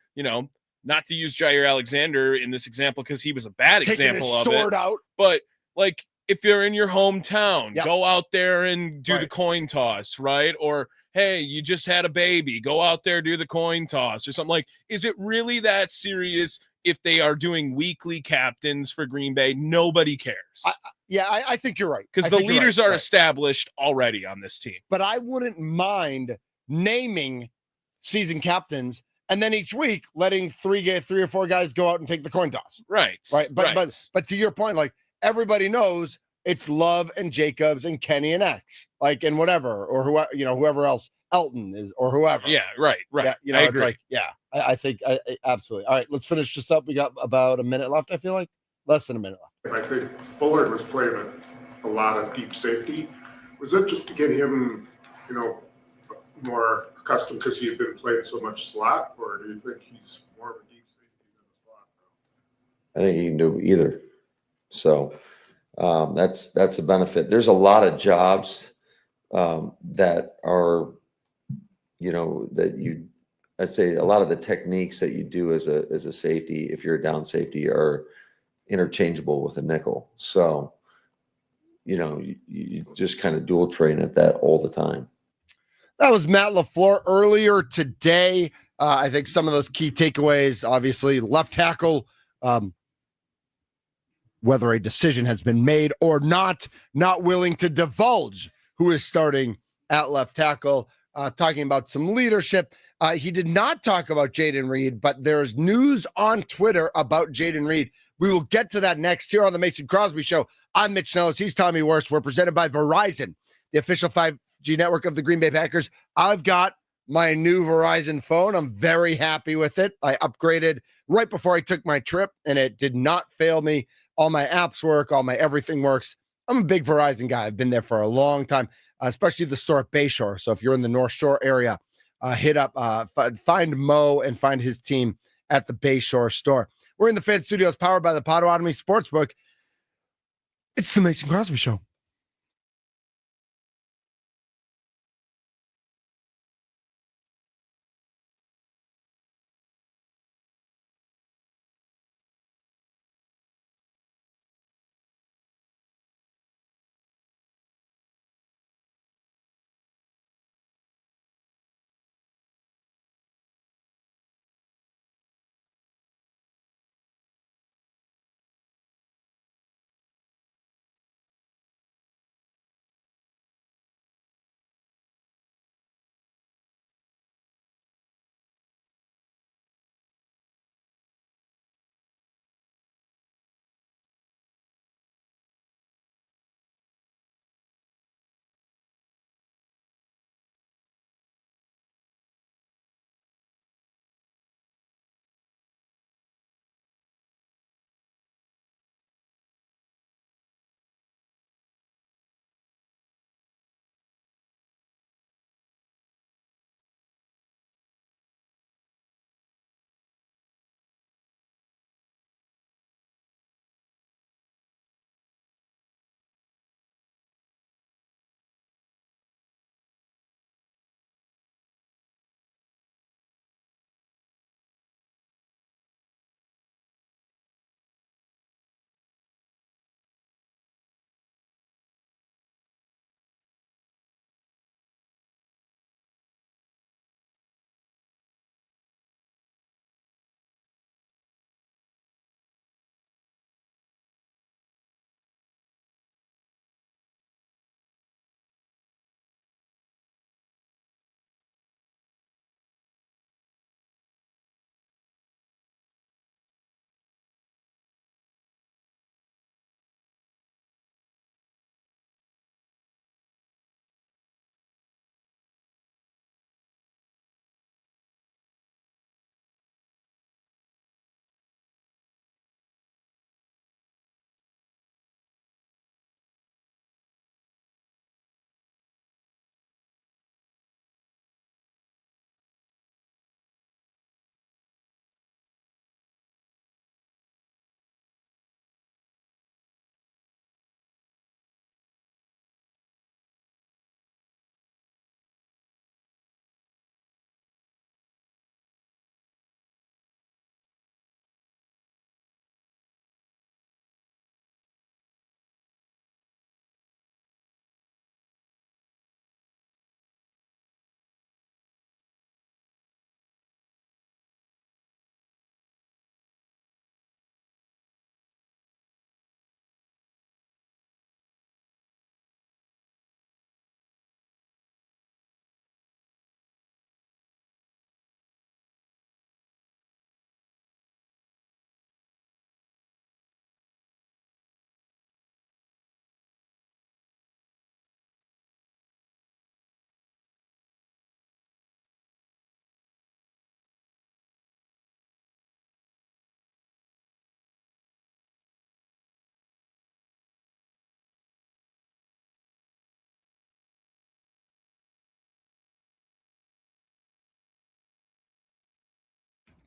not to use Jair Alexander in this example because he was a bad example of it. Out. But like if you're in your hometown, go out there and do the coin toss, right? Or hey, you just had a baby, go out there, do the coin toss or something. Like, is it really that serious if they are doing weekly captains for Green Bay? Nobody cares. I think you're right. Because the leaders are established already on this team. But I wouldn't mind naming season captains and then each week letting three or four guys go out and take the coin toss. Right. But to your point, like everybody knows it's Love and Jacobs and Kenny and X, like and whatever, or whoever else, Elton is or whoever. Yeah, right. Yeah, it's like, I think I absolutely. All right, let's finish this up. We got about a minute left. I feel like less than a minute left. I think Bullard was playing a lot of deep safety. Was it just to get him, more accustomed because he had been playing so much slot, or do you think he's more of a deep safety than a slot now? I think he can do either. So that's a benefit. There's a lot of jobs that are, I'd say a lot of the techniques that you do as a safety, if you're a down safety, are interchangeable with a nickel. So, you just kind of dual train at that all the time. That was Matt LaFleur earlier today. I think some of those key takeaways, obviously, left tackle, whether a decision has been made or not willing to divulge who is starting at left tackle, talking about some leadership. He did not talk about Jayden Reed, but there's news on Twitter about Jayden Reed. We will get to that next here on the Mason Crosby Show. I'm Mitch Nelles. He's Tommy Worst. We're presented by Verizon, the official 5G network of the Green Bay Packers. I've got my new Verizon phone. I'm very happy with it. I upgraded right before I took my trip, and it did not fail me. All my apps work. All my everything works. I'm a big Verizon guy. I've been there for a long time, especially the store at Bayshore. So if you're in the North Shore area, hit up, find Mo and find his team at the Bayshore store. We're in the Fan Studios powered by the Potawatomi Sportsbook. It's the Mason Crosby Show.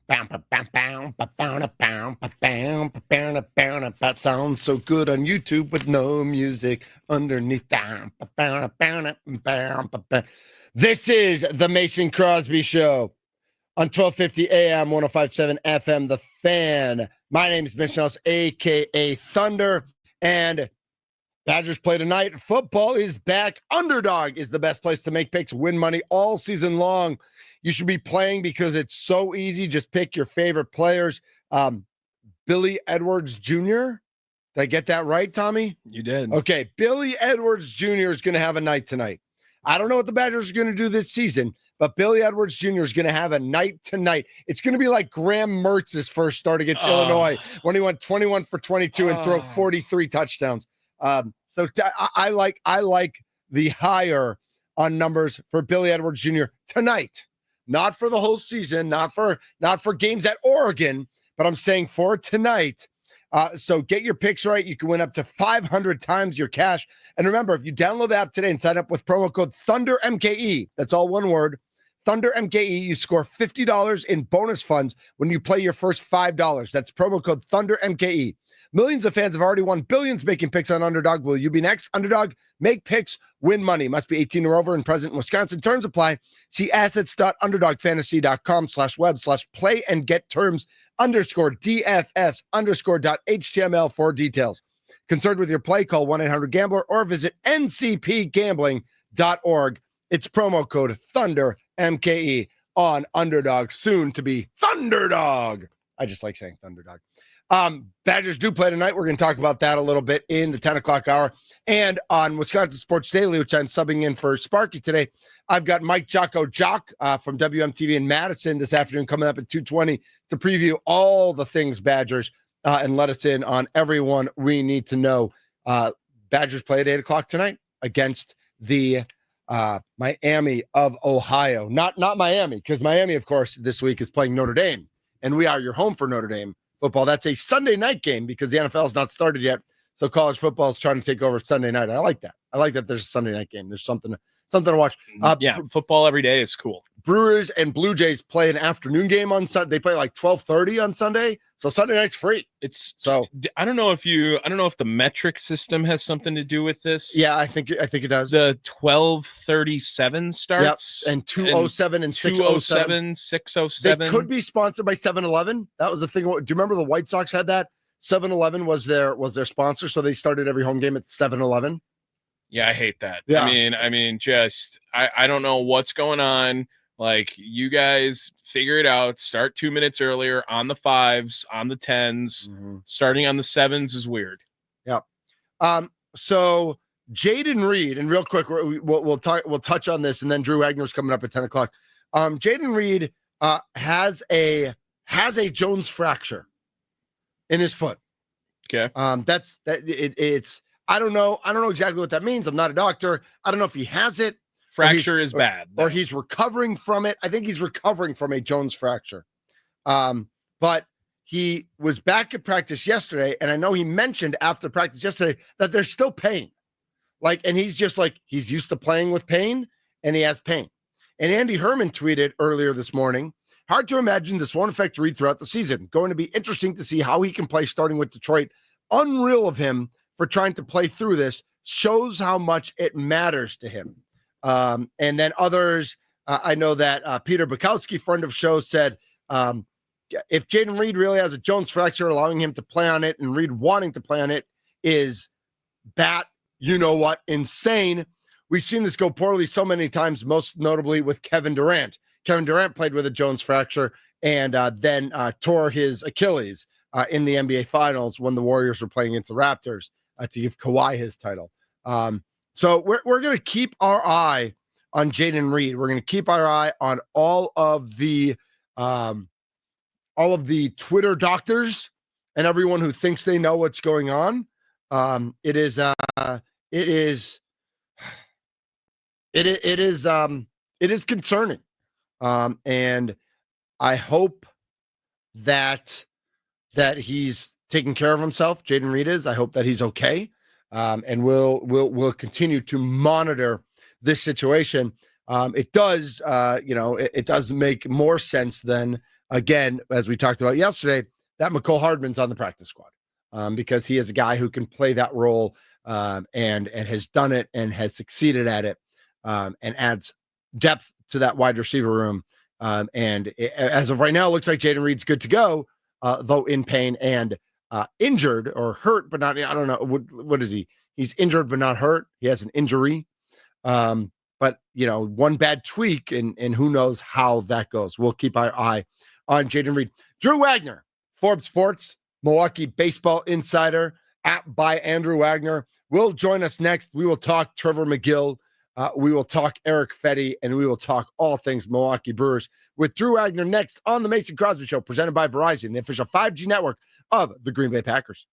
That sounds so good on YouTube with no music underneath. This is the Mason Crosby Show on 1250 AM, 105.7 FM, The Fan. My name is Mitch Nelles, a.k.a. Thunder, and Badgers play tonight. Football is back. Underdog is the best place to make picks, win money all season long. You should be playing because it's so easy. Just pick your favorite players. Billy Edwards Jr. Did I get that right, Tommy? You did. Okay, Billy Edwards Jr. is going to have a night tonight. I don't know what the Badgers are going to do this season, but Billy Edwards Jr. is going to have a night tonight. It's going to be like Graham Mertz's first start against Illinois when he went 21 for 22 and threw 43 touchdowns. I like the higher on numbers for Billy Edwards Jr. tonight, not for the whole season, not for games at Oregon, but I'm saying for tonight. So get your picks right. You can win up to 500 times your cash. And remember, if you download the app today and sign up with promo code ThunderMKE, that's all one word, ThunderMKE, you score $50 in bonus funds when you play your first $5. That's promo code ThunderMKE. Millions of fans have already won billions making picks on Underdog. Will you be next? Underdog, make picks, win money. Must be 18 or over and present in Wisconsin. Terms apply. See assets.underdogfantasy.com/web/play and get terms _DFS_.html for details. Concerned with your play, call 1-800-GAMBLER or visit ncpgambling.org. It's promo code ThunderMKE on Underdog, soon to be Thunderdog. I just like saying Thunderdog. Badgers do play tonight. We're going to talk about that a little bit in the 10 o'clock hour. And on Wisconsin Sports Daily, which I'm subbing in for Sparky today, I've got Mike Jocko Jock from WMTV in Madison this afternoon coming up at 2:20 to preview all the things Badgers and let us in on everyone we need to know. Badgers play at 8 o'clock tonight against the Miami of Ohio. Not Miami, because Miami, of course, this week is playing Notre Dame, and we are your home for Notre Dame football. That's a Sunday night game because the NFL has not started yet. So college football is trying to take over Sunday night. I like that. I like that there's a Sunday night game. There's something to watch. Football every day is cool. Brewers and Blue Jays play an afternoon game on Sunday. They play like 12:30 on Sunday. So Sunday night's free. I don't know if the metric system has something to do with this. Yeah, I think it does. The 12:37 starts. Yep. And 2:07 and 6:07. 6:07. They could be sponsored by 7-Eleven. That was the thing. Do you remember the White Sox had that? 7-Eleven was their sponsor, so they started every home game at 7-Eleven. Yeah, I hate that. Yeah. I mean, just I don't know what's going on. Like, you guys figure it out. Start 2 minutes earlier on the 5s, on the 10s. Mm-hmm. Starting on the 7s is weird. Yeah. So Jaden Reed, and real quick, we'll touch on this, and then Drew Wagner's coming up at 10 o'clock. Jaden Reed has a Jones fracture in his foot. Okay. It's I don't know exactly what that means. I'm not a doctor. I don't know if he has it. Fracture is bad. Or he's recovering from it. I think he's recovering from a Jones fracture. But he was back at practice yesterday, and I know he mentioned after practice yesterday that there's still pain. And he's just he's used to playing with pain, and he has pain. And Andy Herman tweeted earlier this morning, hard to imagine this won't affect Reed throughout the season. Going to be interesting to see how he can play starting with Detroit. Unreal of him for trying to play through this. Shows how much it matters to him. And then others, I know that Peter Bukowski, friend of show, said if Jaden Reed really has a Jones fracture, allowing him to play on it and Reed wanting to play on it is insane. We've seen this go poorly so many times, most notably with Kevin Durant. Kevin Durant played with a Jones fracture and then tore his Achilles in the NBA Finals when the Warriors were playing against the Raptors to give Kawhi his title. So we're going to keep our eye on Jaden Reed. We're going to keep our eye on all of the Twitter doctors and everyone who thinks they know what's going on. It is concerning. And I hope that he's taking care of himself. Jaden Reed is. I hope that he's okay. And we'll continue to monitor this situation. It does, it does make more sense than again, as we talked about yesterday, that McCole Hardman's on the practice squad because he is a guy who can play that role and has done it and has succeeded at it and adds depth to that wide receiver room. As of right now, it looks like Jaden Reed's good to go, though in pain and injured or hurt, but not, I don't know. What is he? He's injured, but not hurt. He has an injury. But, one bad tweak and who knows how that goes. We'll keep our eye on Jaden Reed. Drew Wagner, Forbes Sports, Milwaukee baseball insider, by Andrew Wagner, will join us next. We will talk Trevor McGill. We will talk Eric Fetty, and we will talk all things Milwaukee Brewers with Drew Wagner next on the Mason Crosby Show, presented by Verizon, the official 5G network of the Green Bay Packers.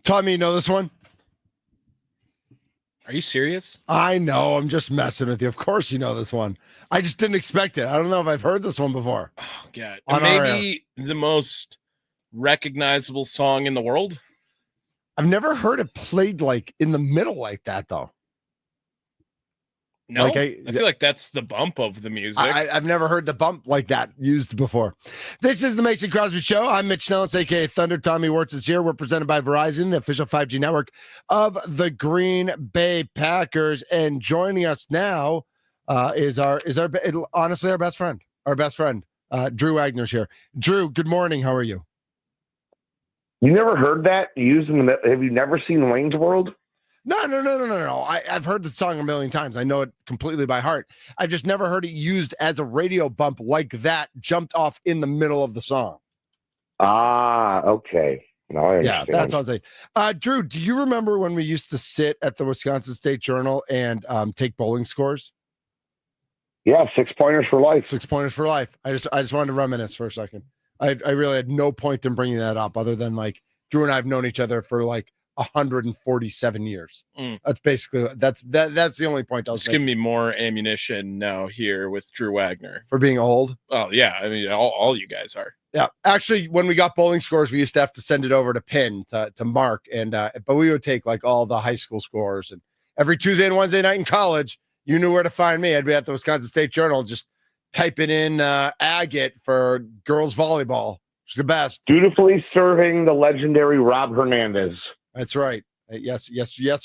Tommy, you know this one? Are you serious? I know. I'm just messing with you. Of course you know this one. I just didn't expect it. I don't know if I've heard this one before. Oh, God. On Maybe the most recognizable song in the world. I've never heard it played like in the middle like that though. No, Like I feel like that's the bump of the music. I've never heard the bump like that used before. This is the Mason Crosby Show. I'm Mitch Nelles, a.k.a. Thunder. Tommy Wirtz is here. We're presented by Verizon, the official 5G network of the Green Bay Packers. And joining us now is honestly our best friend. Our best friend, Drew Wagner's here. Drew, good morning. How are you? You never heard that used in the? Have you never seen Wayne's World? No. I've heard the song a million times. I know it completely by heart. I've just never heard it used as a radio bump like that, jumped off in the middle of the song. Ah, okay. Now I understand. Yeah, that sounds like. Drew, do you remember when we used to sit at the Wisconsin State Journal and take bowling scores? Yeah, 6-pointers for life. 6-pointers for life. I just wanted to reminisce for a second. I really had no point in bringing that up other than like Drew and I have known each other for like 147 years. That's basically that's the only point I was giving me more ammunition now here with Drew Wagner for being old. Oh yeah, I mean all you guys are. Yeah, actually, when we got bowling scores, we used to have to send it over to Penn to Mark, and but we would take like all the high school scores, and every Tuesday and Wednesday night in college, you knew where to find me. I'd be at the Wisconsin State Journal, just typing in agate for girls volleyball, which is the best. Dutifully serving the legendary Rob Hernandez. That's right. Yes,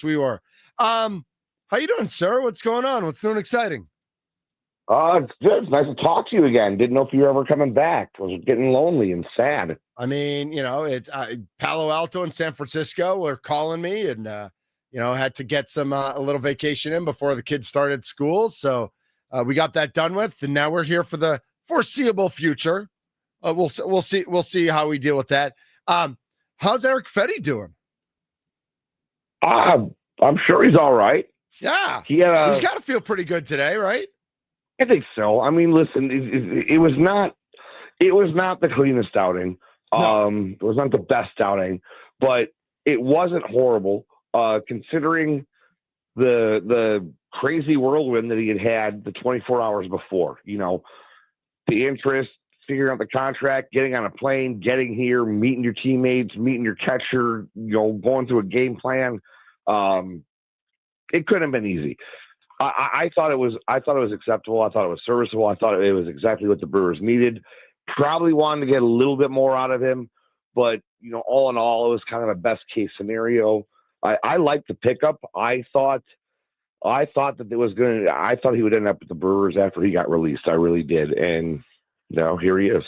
we were. How you doing, sir? What's going on? What's new and exciting? It's good. It's nice to talk to you again. Didn't know if you were ever coming back. I was getting lonely and sad. I mean, it's Palo Alto and San Francisco were calling me, and had to get some a little vacation in before the kids started school. So we got that done with, and now we're here for the foreseeable future. We'll see how we deal with that. How's Eric Fetty doing? I'm sure he's all right. Yeah, he's got to feel pretty good today, right? I think so. I mean, listen, it was not the cleanest outing. No. It was not the best outing, but it wasn't horrible considering the crazy whirlwind that he had the 24 hours before. The interest, figuring out the contract, getting on a plane, getting here, meeting your teammates, meeting your catcher, going through a game plan. It couldn't have been easy. I thought it was acceptable. I thought it was serviceable. I thought it was exactly what the Brewers needed. Probably wanted to get a little bit more out of him, but all in all, it was kind of a best case scenario. I liked the pickup. I thought that I thought he would end up with the Brewers after he got released. I really did, and here he is.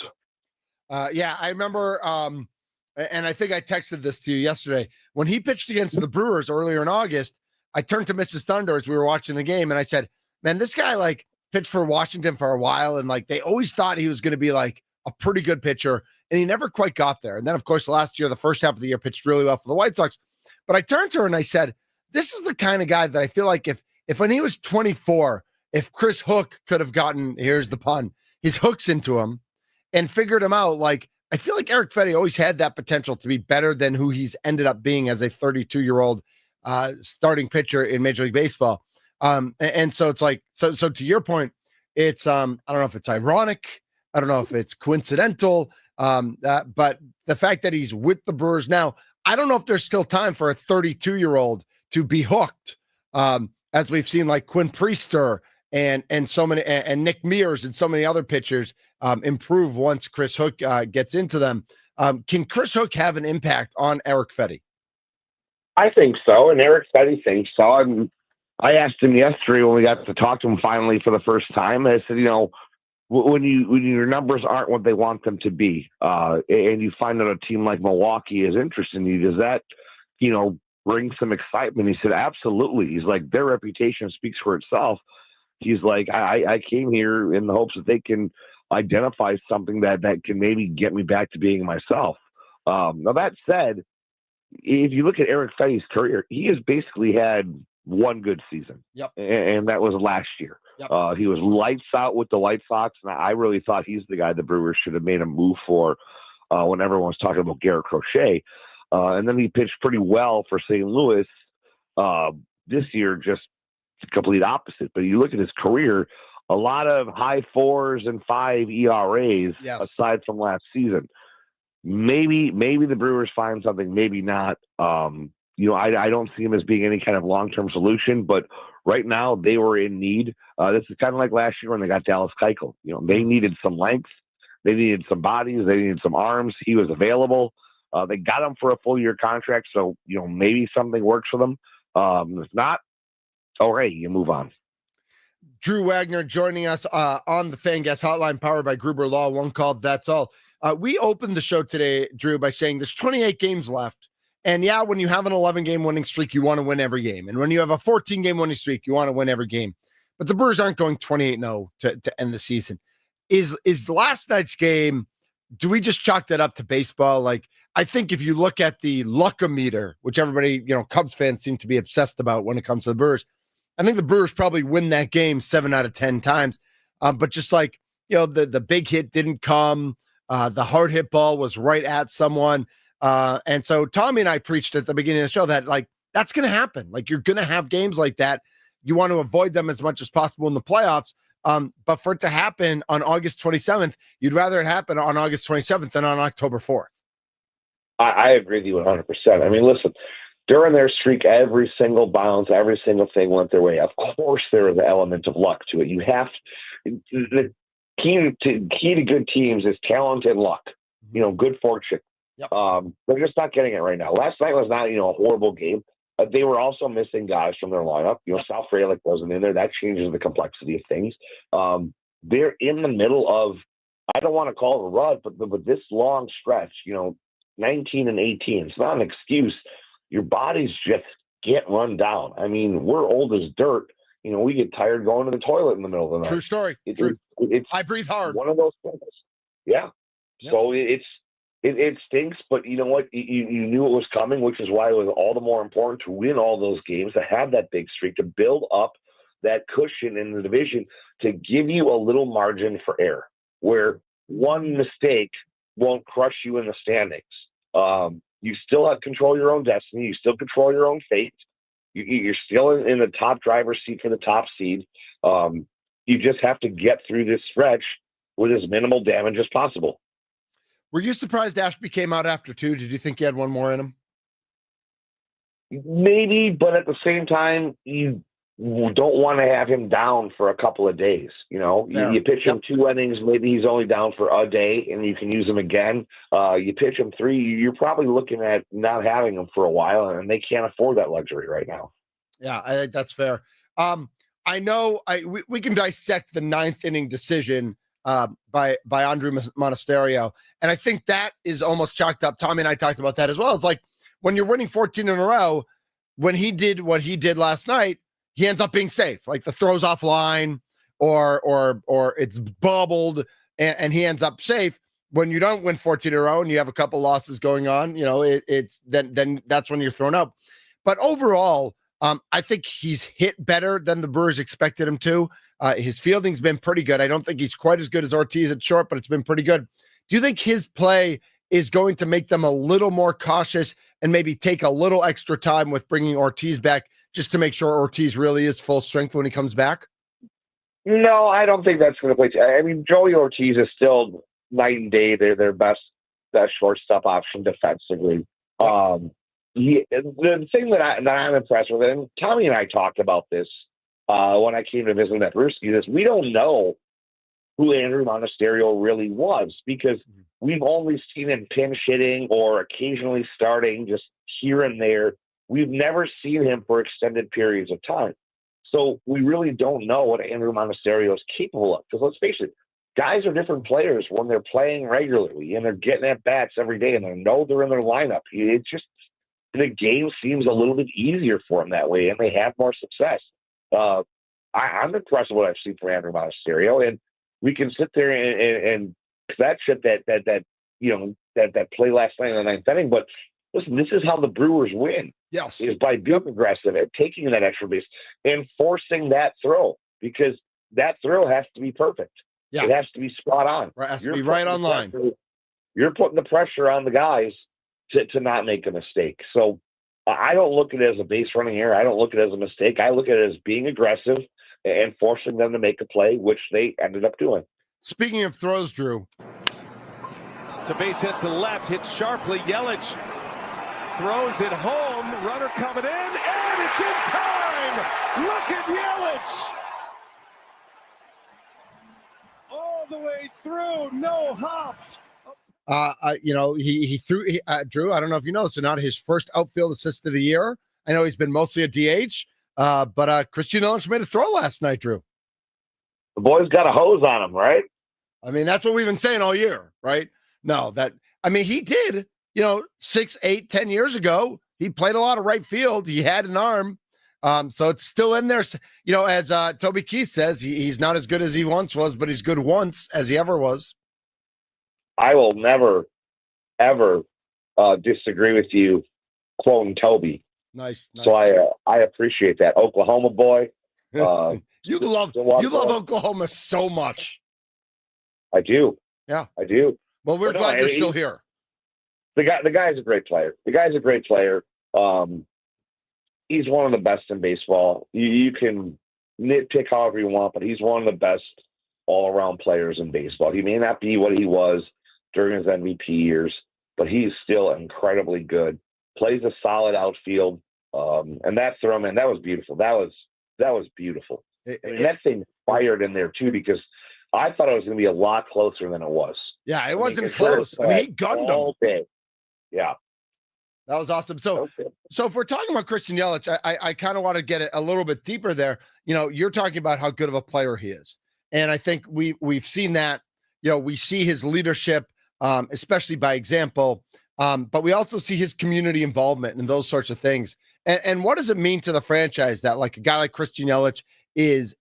Yeah, I remember, and I think I texted this to you yesterday when he pitched against the Brewers earlier in August. I turned to Mrs. Thunder as we were watching the game, and I said, man, this guy like pitched for Washington for a while, and like they always thought he was going to be like a pretty good pitcher, and he never quite got there. And then, of course, last year, the first half of the year, pitched really well for the White Sox. But I turned to her and I said, this is the kind of guy that I feel like if when he was 24, if Chris Hook could have gotten, here's the pun, his hooks into him and figured him out, like I feel like Eric Fetty always had that potential to be better than who he's ended up being as a 32-year-old starting pitcher in Major League Baseball. And so it's like, so to your point, it's I don't know if it's ironic, I don't know if it's coincidental, but the fact that he's with the Brewers now, I don't know if there's still time for a 32-year-old to be hooked, as we've seen like Quinn Priester and so many and Nick Mears and so many other pitchers improve once Chris Hook gets into them. Can Chris Hook have an impact on Eric Fetty? I think so, and Eric Fetty thinks so. And I asked him yesterday when we got to talk to him finally for the first time. I said, when your numbers aren't what they want them to be, and you find out a team like Milwaukee is interested in you, does that, bring some excitement? He said, absolutely. He's like, their reputation speaks for itself. He's like, I came here in the hopes that they can identify something that can maybe get me back to being myself. Now that said, if you look at Eric Fetty's career, he has basically had one good season. Yep. And that was last year. Yep. He was lights out with the White Sox, and I really thought he's the guy the Brewers should have made a move for when everyone was talking about Garrett Crochet. And then he pitched pretty well for St. Louis this year, just the complete opposite. But you look at his career, a lot of high 4s and 5 ERAs Yes. aside from last season. maybe the Brewers find something, maybe not. I don't see him as being any kind of long-term solution, but right now they were in need. This is kind of like last year when they got Dallas Keuchel. They needed some length, they needed some bodies, they needed some arms. He was available. They got him for a full-year contract, so maybe something works for them. If not, you move on. Drew Wagner joining us on the Fan Gas Hotline, powered by Gruber Law. One call, that's all. We opened the show today, Drew, by saying there's 28 games left. And yeah, when you have an 11-game winning streak, you want to win every game. And when you have a 14-game winning streak, you want to win every game. But the Brewers aren't going 28-0 to end the season. Is last night's game, do we just chalk that up to baseball? Like, I think if you look at the luck-o-meter, which everybody, Cubs fans seem to be obsessed about when it comes to the Brewers, I think the Brewers probably win that game 7 out of 10 times. But just like, the big hit didn't come. The hard hit ball was right at someone. And so Tommy and I preached at the beginning of the show that, like, that's going to happen. Like, you're going to have games like that. You want to avoid them as much as possible in the playoffs. But for it to happen on August 27th, you'd rather it happen on August 27th than on October 4th. I agree with you 100%. I mean, listen, during their streak, every single bounce, every single thing went their way. Of course, there is an element of luck to it. You have the key to good teams is talent and luck. Good fortune. Yep. They're just not getting it right now. Last night was not a horrible game. They were also missing guys from their lineup. Sal Frelick wasn't in there. That changes the complexity of things. They're in the middle of, I don't want to call it a rut, but this long stretch, 19 and 18. It's not an excuse. Your bodies just get run down. I mean, we're old as dirt. We get tired going to the toilet in the middle of the night. True story. I breathe hard. One of those things. Yeah. Yep. So it stinks, but you know what? You knew it was coming, which is why it was all the more important to win all those games, to have that big streak, to build up that cushion in the division, to give you a little margin for error, where one mistake won't crush you in the standings. You still have control your own destiny. You still control your own fate. You're still in the top driver's seat for the top seed. You just have to get through this stretch with as minimal damage as possible. Were you surprised Ashby came out after 2? Did you think he had one more in him? Maybe, but at the same time, you don't want to have him down for a couple of days. You pitch him 2 innings, maybe he's only down for a day, and you can use him again. You pitch him 3, you're probably looking at not having him for a while, and they can't afford that luxury right now. Yeah, I think that's fair. I know we can dissect the 9th inning decision by Andre Monasterio, and I think that is almost chalked up. Tommy and I talked about that as well. It's like when you're winning 14 in a row, when he did what he did last night, he ends up being safe. Like the throws offline or it's bubbled and he ends up safe. When you don't win 14 in a row and you have a couple losses going on, it's then that's when you're thrown up. But overall, I think he's hit better than the Brewers expected him to. His fielding's been pretty good. I don't think he's quite as good as Ortiz at short, but it's been pretty good. Do you think his play is going to make them a little more cautious and maybe take a little extra time with bringing Ortiz back just to make sure Ortiz really is full strength when he comes back? No, I don't think that's going to play. I mean, Joey Ortiz is still night and day. They're their best shortstop option defensively. The thing that I'm impressed with, and Tommy and I talked about this when I came to visit at Brewski, is we don't know who Andrew Monasterio really was, because we've only seen him pinch hitting or occasionally starting just here and there. We've never seen him for extended periods of time. So we really don't know what Andrew Monasterio is capable of. Because let's face it, guys are different players when they're playing regularly and they're getting at bats every day and they know they're in their lineup. It just, the game seems a little bit easier for them that way, and they have more success. I'm impressed with what I've seen from Andrew Monasterio, and we can sit there and that shit that play last night in the 9th inning. But listen, this is how the Brewers win. Yes, is by being aggressive and taking that extra base and forcing that throw, because that throw has to be perfect. Yeah, it has to be spot on. It has to be right on line. You're putting the pressure on the guys to not make a mistake. So I don't look at it as a base running error. I don't look at it as a mistake. I look at it as being aggressive and forcing them to make a play, which they ended up doing. Speaking of throws, Drew, It's a base hit to left, hits sharply. Yelich throws it home. Runner coming in, and it's in time. Look at Yelich. All the way through, no hops. He threw Drew. I don't know if you know, so not his first outfield assist of the year. I know he's been mostly a DH, but Christian Yelich made a throw last night, Drew. The boy's got a hose on him, right? I mean, that's what we've been saying all year, right? He did, 6, 8, 10 years ago, he played a lot of right field. He had an arm. So it's still in there. As Toby Keith says, he's not as good as he once was, but he's good once as he ever was. I will never, ever disagree with you quoting Toby. Nice. So I appreciate that. Oklahoma boy. You love Oklahoma so much. I do. Yeah. I do. Well, we're glad you're still here. The guy's a great player. He's one of the best in baseball. You can nitpick however you want, but he's one of the best all-around players in baseball. He may not be what he was during his MVP years, but he's still incredibly good. Plays a solid outfield, and that throw, man, that was beautiful. That was beautiful. That thing fired in there too, because I thought it was going to be a lot closer than it was. Yeah, it wasn't close. He gunned him all day. Yeah. That was awesome. So if we're talking about Christian Yelich, I kind of want to get it a little bit deeper there. You're talking about how good of a player he is. And I think we've seen that, we see his leadership, especially by example, but we also see his community involvement and those sorts of things. And what does it mean to the franchise that like a guy like Christian Yelich is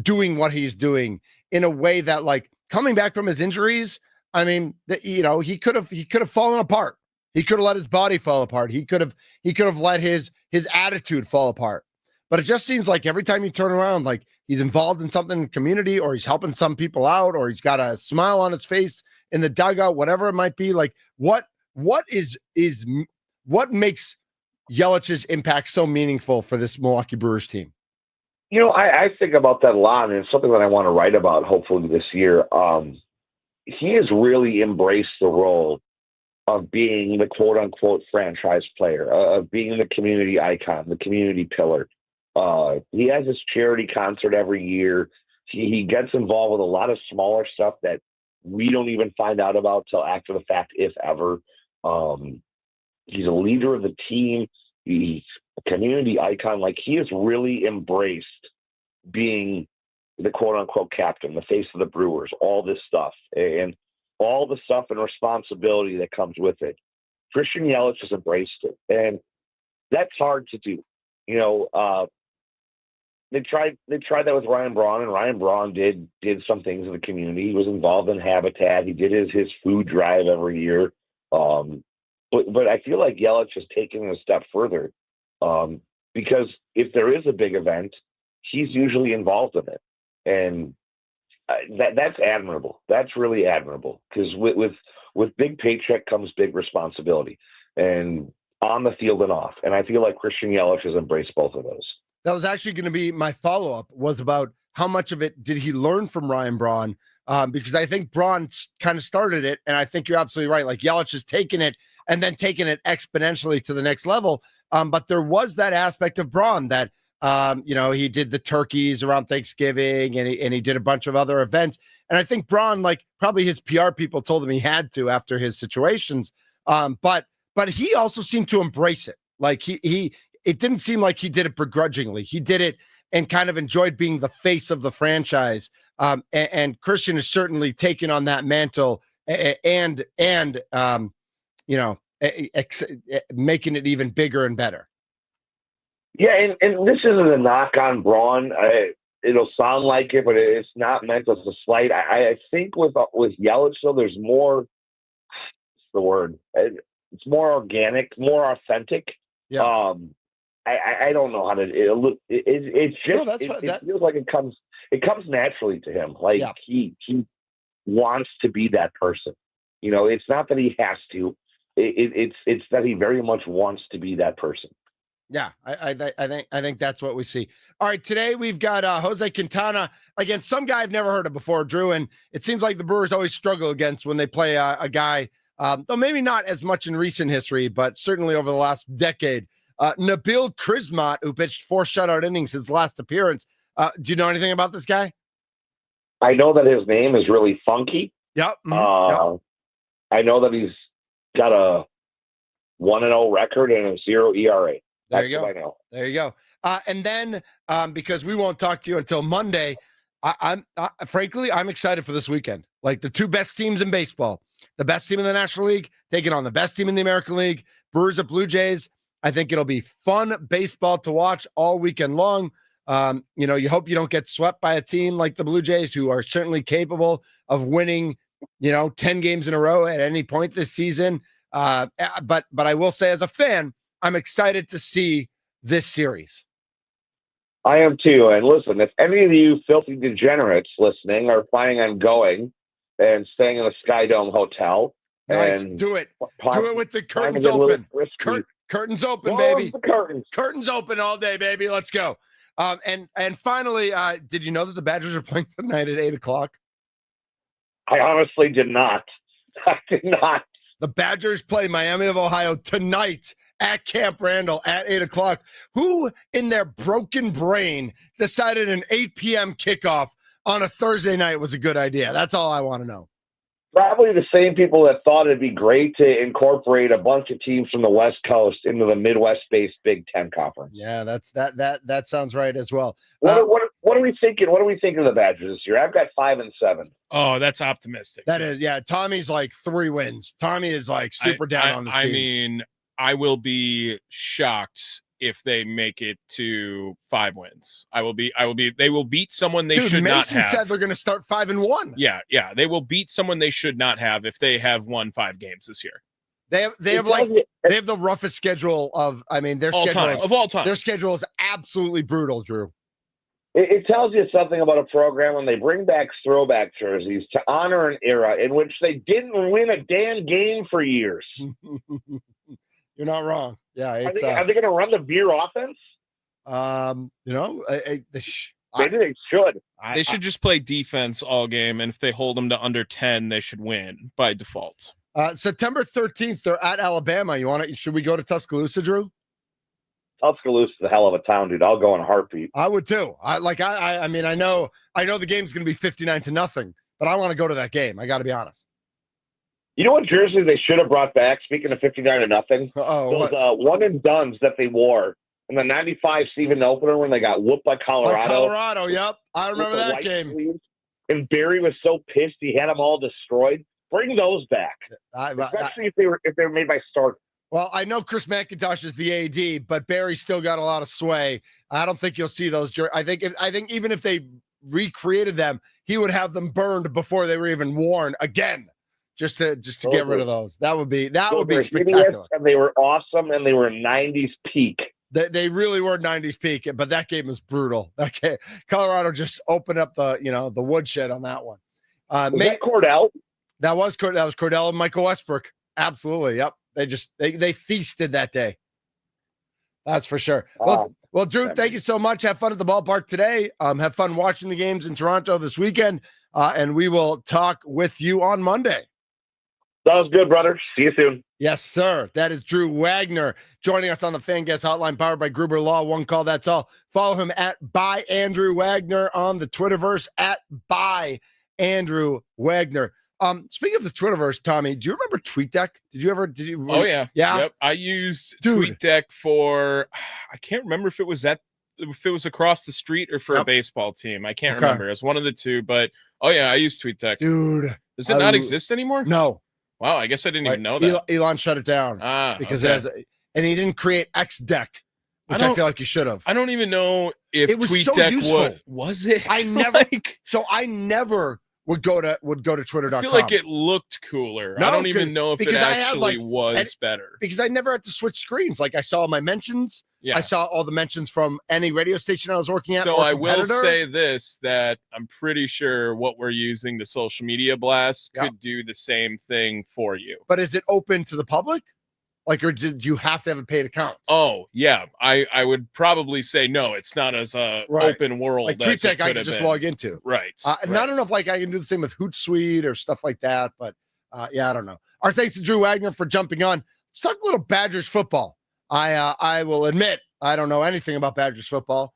doing what he's doing in a way that, like, coming back from his injuries, I mean, he could have fallen apart. He could have let his body fall apart. He could have let his attitude fall apart. But it just seems like every time you turn around, like he's involved in something in the community, or he's helping some people out, or he's got a smile on his face in the dugout, whatever it might be. Like what makes Yelich's impact so meaningful for this Milwaukee Brewers team? I think about that a lot, and it's something that I want to write about hopefully this year. He has really embraced the role of being the quote-unquote franchise player, of being the community icon, the community pillar. He has his charity concert every year. He gets involved with a lot of smaller stuff that we don't even find out about till after the fact, if ever. He's a leader of the team. He's a community icon. Like, he has really embraced being the quote-unquote captain, the face of the Brewers, all this stuff. And all the stuff and responsibility that comes with it. Christian Yelich has embraced it, and that's hard to do. They tried that with Ryan Braun, and Ryan Braun did some things in the community. He was involved in Habitat. He did his food drive every year. But I feel like Yelich has taken it a step further, because if there is a big event, he's usually involved in it, and that's admirable. That's really admirable, because with big paycheck comes big responsibility, and on the field and off. And I feel like Christian Yelich has embraced both of those. That was actually going to be my follow-up, was about how much of it did he learn from Ryan Braun? Because I think Braun kind of started it, and I think you're absolutely right. Like, Yelich has taken it and then taken it exponentially to the next level. But there was that aspect of Braun that, he did the turkeys around Thanksgiving, and he did a bunch of other events. And I think Braun, like, probably his PR people told him he had to after his situations. But he also seemed to embrace it. Like, it didn't seem like he did it begrudgingly. He did it and kind of enjoyed being the face of the franchise. And Christian is certainly taking on that mantle and making it even bigger and better. Yeah, and this isn't a knock on Braun. It'll sound like it, but it's not meant as a slight. I think with Yelich, though, there's more. What's the word? It's more organic, more authentic. Yeah. I don't know how to. It feels like it comes naturally to him. Like, he wants to be that person. It's not that he has to. It's that he very much wants to be that person. Yeah, I think that's what we see. All right, today we've got Jose Quintana against some guy I've never heard of before, Drew, and it seems like the Brewers always struggle against when they play a guy, though maybe not as much in recent history, but certainly over the last decade. Nabil Krismat, who pitched 4 shutout innings his last appearance. Do you know anything about this guy? I know that his name is really funky. Yep. Yep. I know that he's got a 1-0 record and a 0 ERA. There you go. I know. There you go. And then because we won't talk to you until Monday, I'm frankly, I'm excited for this weekend. Like the 2 best teams in baseball, the best team in the National League taking on the best team in the American League, Brewers at Blue Jays. I think it'll be fun baseball to watch all weekend long. You hope you don't get swept by a team like the Blue Jays, who are certainly capable of winning, 10 games in a row at any point this season. But I will say, as a fan, I'm excited to see this series. I am too. And listen, if any of you filthy degenerates listening are planning on going and staying in a Sky Dome hotel, nice. And do it with the curtains open. Curtains open, baby. Curtains open all day, baby. Let's go. And finally, did you know that the Badgers are playing tonight at 8:00? I honestly did not. I did not. The Badgers play Miami of Ohio tonight at Camp Randall at 8:00. Who in their broken brain decided an 8 p.m. kickoff on a Thursday night was a good idea? That's all I want to know. Probably the same people that thought it'd be great to incorporate a bunch of teams from the West Coast into the Midwest-based Big Ten Conference. Yeah, that sounds right as well. What are we thinking? What are we thinking of the Badgers this year? I've got 5-7. Oh, that's optimistic. That is, yeah. Tommy's like 3 wins. Tommy is like super down on this team. I mean, I will be shocked if they make it to 5 wins. I will be. They will beat someone they should not have. Mason said they're going to start 5-1. Yeah. They will beat someone they should not have if they have won 5 games this year. They have the roughest schedule of. I mean, their schedule of all time. Their schedule is absolutely brutal, Drew. It tells you something about a program when they bring back throwback jerseys to honor an era in which they didn't win a damn game for years. You're not wrong. Yeah, are they going to run the veer offense? Maybe they should. They should just play defense all game, and if they hold them to under 10, they should win by default. September 13th, they're at Alabama. Should we go to Tuscaloosa, Drew? Tuscaloosa is a hell of a town, dude. I'll go in a heartbeat. I would too. I mean, I know the game's going to be 59-0, but I want to go to that game. I got to be honest. You know what jersey they should have brought back? Speaking of 59-0, those one and dones that they wore in the '95 season opener when they got whooped by Colorado. Colorado, yep, I remember that game. Sleeves. And Barry was so pissed he had them all destroyed. Bring those back, especially if they were made by Stark. Well, I know Chris McIntosh is the AD, but Barry still got a lot of sway. I don't think you'll see those. I think even if they recreated them, he would have them burned before they were even worn again. Just to get rid of those. That would be spectacular. And they were awesome, and they were 90s peak. They really were 90s peak, but that game was brutal. Okay, Colorado just opened up the woodshed on that one. Was that Cordell? That was Cordell and Michael Westbrook. Absolutely. Yep. They feasted that day. That's for sure. Well, Drew, thank you so much. Have fun at the ballpark today. Have fun watching the games in Toronto this weekend. And we will talk with you on Monday. Sounds good, brother. See you soon. Yes, sir. That is Drew Wagner joining us on the Fan Guest Hotline, powered by Gruber Law. One call, that's all. Follow him at @ByAndrewWagner on the Twitterverse, @ByAndrewWagner. Speaking of the Twitterverse, Tommy, do you remember TweetDeck? Did you? Oh yeah. Yeah. Yep. I used TweetDeck for, I can't remember if it was across the street or for a baseball team. I can't remember. It was one of the two, but I used TweetDeck. Dude. Does it not exist anymore? No. Wow, I guess I didn't even know that. Elon shut it down because it has, and he didn't create XDeck, which I feel like you should have. I don't even know if it was TweetDeck so was it. I never would go to Twitter.com. I feel like it looked cooler. I don't even know if it actually was better. Because I never had to switch screens. Like I saw my mentions. Yeah. I saw all the mentions from any radio station I was working at. So I will say this, that I'm pretty sure what we're using the social media blast could do the same thing for you. But is it open to the public? Like, or did you have to have a paid account? Oh yeah, I would probably say no. It's not as Right. open world Like as it TweetDeck, I could can have just been. log into. Right. And I don't know if like I can do the same with Hootsuite or stuff like that, but yeah, I don't know. Our thanks to Drew Wagner for jumping on. Let's talk a little Badgers football. I will admit I don't know anything about Badgers football.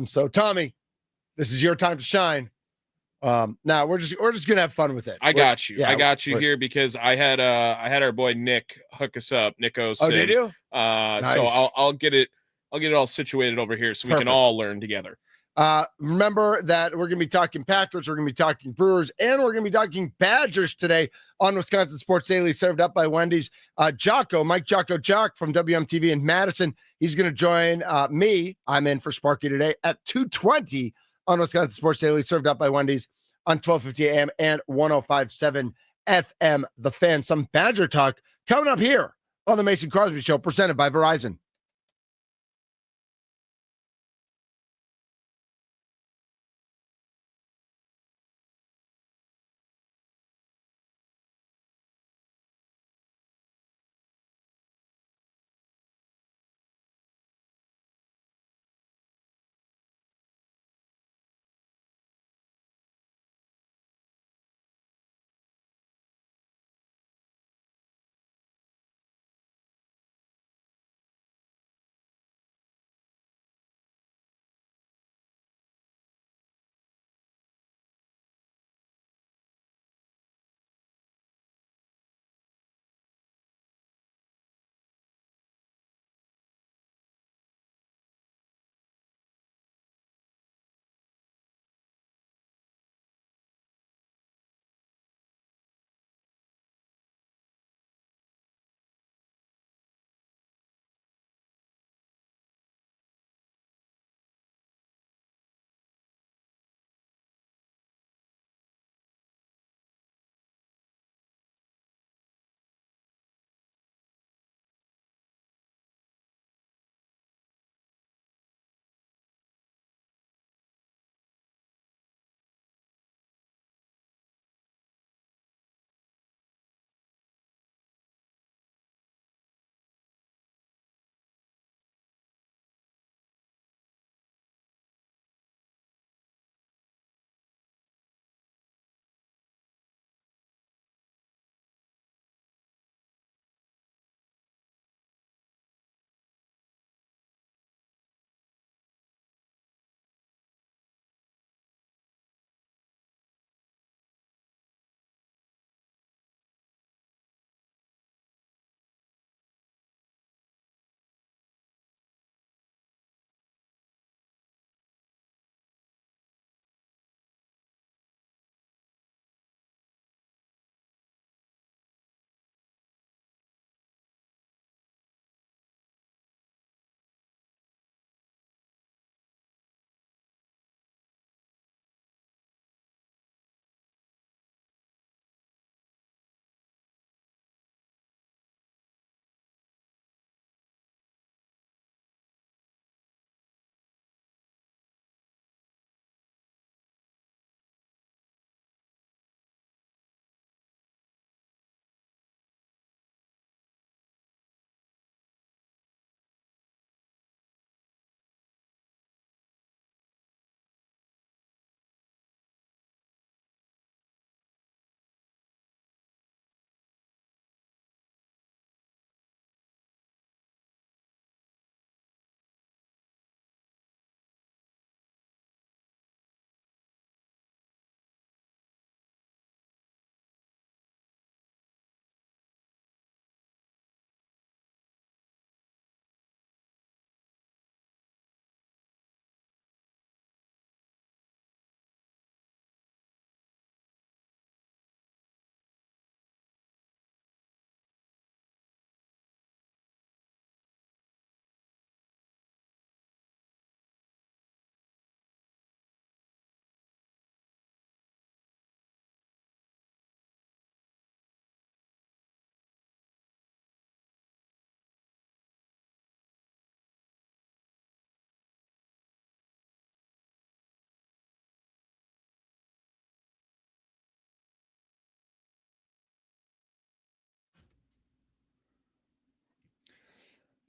So Tommy, this is your time to shine. Now we're just gonna have fun with it. I got you. Yeah, I got you here because I had our boy Nick hook us up. Nick Osin. Oh, did you? Nice. So I'll get it all situated over here so we can all learn together. Remember that we're going to be talking Packers, we're going to be talking Brewers, and we're going to be talking Badgers today on Wisconsin Sports Daily, served up by Wendy's. Mike Jocko Jock from WMTV in Madison, he's going to join me. I'm in for Sparky today at 2:20 on Wisconsin Sports Daily, served up by Wendy's on 1250 AM and 105.7 FM. The Fan. Some Badger talk coming up here on the Mason Crosby Show, presented by Verizon.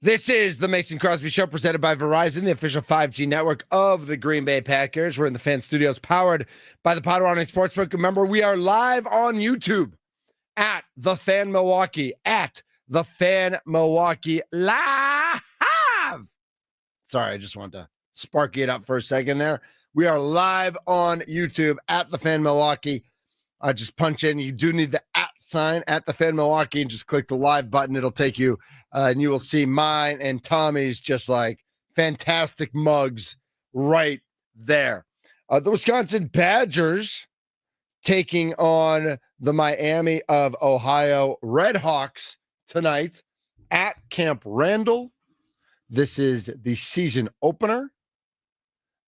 This is the Mason Crosby Show presented by Verizon, the official 5G network of the Green Bay Packers. We're in the Fan Studios powered by the Potawatomi Sportsbook. Remember, we are live on YouTube at The Fan Milwaukee, at The Fan Milwaukee live. Sorry, I just wanted to sparky it up for a second there. We are live on YouTube at The Fan Milwaukee. Just punch in. You do need the @ sign at The Fan Milwaukee and just click the live button. It'll take you, and you will see mine and Tommy's just like fantastic mugs right there. The Wisconsin Badgers taking on the Miami of Ohio Redhawks tonight at Camp Randall. This is the season opener.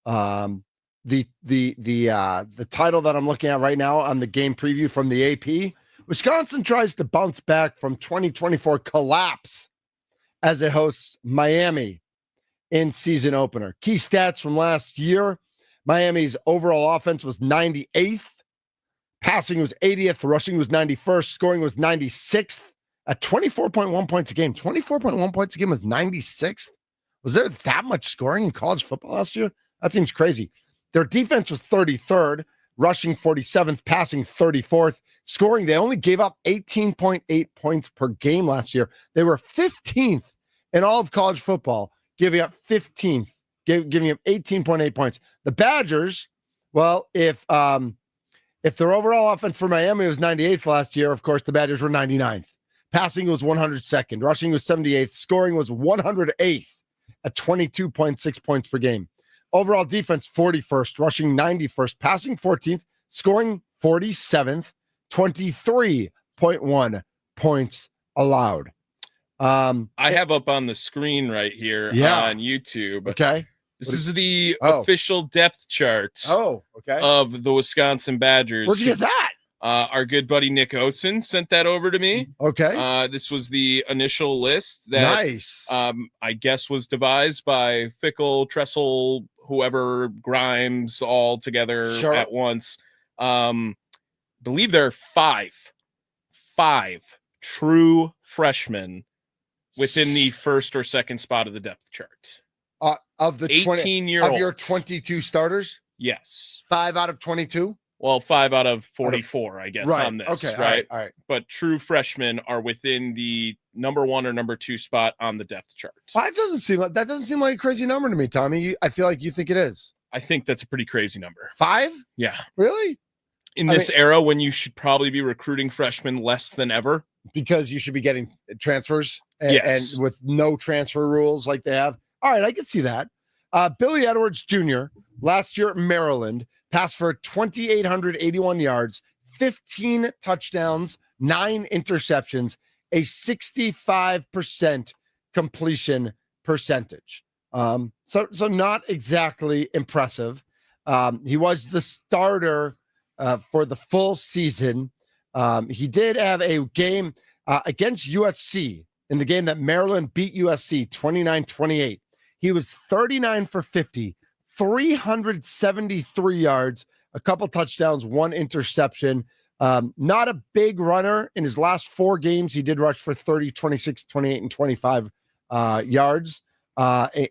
The title that I'm looking at right now on the game preview from the AP, Wisconsin tries to bounce back from 2024 collapse as it hosts Miami in season opener. Key stats from last year, Miami's overall offense was 98th, passing was 80th, rushing was 91st, scoring was 96th at 24.1 points a game. 24.1 points a game was 96th. Was there that much scoring in college football last year? That seems crazy. Their defense was 33rd, rushing 47th, passing 34th, scoring. They only gave up 18.8 points per game last year. They were 15th in all of college football, giving up 15th, giving up 18.8 points. The Badgers, well, if their overall offense for Miami was 98th last year, of course, the Badgers were 99th. Passing was 102nd, rushing was 78th, scoring was 108th at 22.6 points per game. Overall defense, 41st, rushing 91st, passing 14th, scoring 47th, 23.1 points allowed. I have up on the screen right here on YouTube. Okay. This is the official depth chart of the Wisconsin Badgers. Where'd you get that? Our good buddy Nick Osen sent that over to me. Okay. This was the initial list that I guess was devised by Fickle, Tressel, whoever, Grimes, all together at once. Believe there are five true freshmen within the first or second spot of the depth chart. Of the 18-year-olds. Of your 22 starters? Yes. 5 out of 22? Well, 5 out of 44, I guess, on this. Okay. Right. All right. But true freshmen are within the number 1 or number 2 spot on the depth chart. 5 doesn't seem like a crazy number to me, Tommy. I feel like you think it is. I think that's a pretty crazy number. 5? Yeah. Really? In this era when you should probably be recruiting freshmen less than ever. Because you should be getting transfers and Yes. with no transfer rules like they have. All right, I can see that. Billy Edwards Jr., last year at Maryland, passed for 2,881 yards, 15 touchdowns, 9 interceptions, a 65% completion percentage. So not exactly impressive. He was the starter for the full season. He did have a game against USC in the game that Maryland beat USC 29-28. He was 39 for 50, 373 yards, a couple touchdowns, 1 interception. Not a big runner. In his last 4 games, he did rush for 30, 26, 28, and 25 yards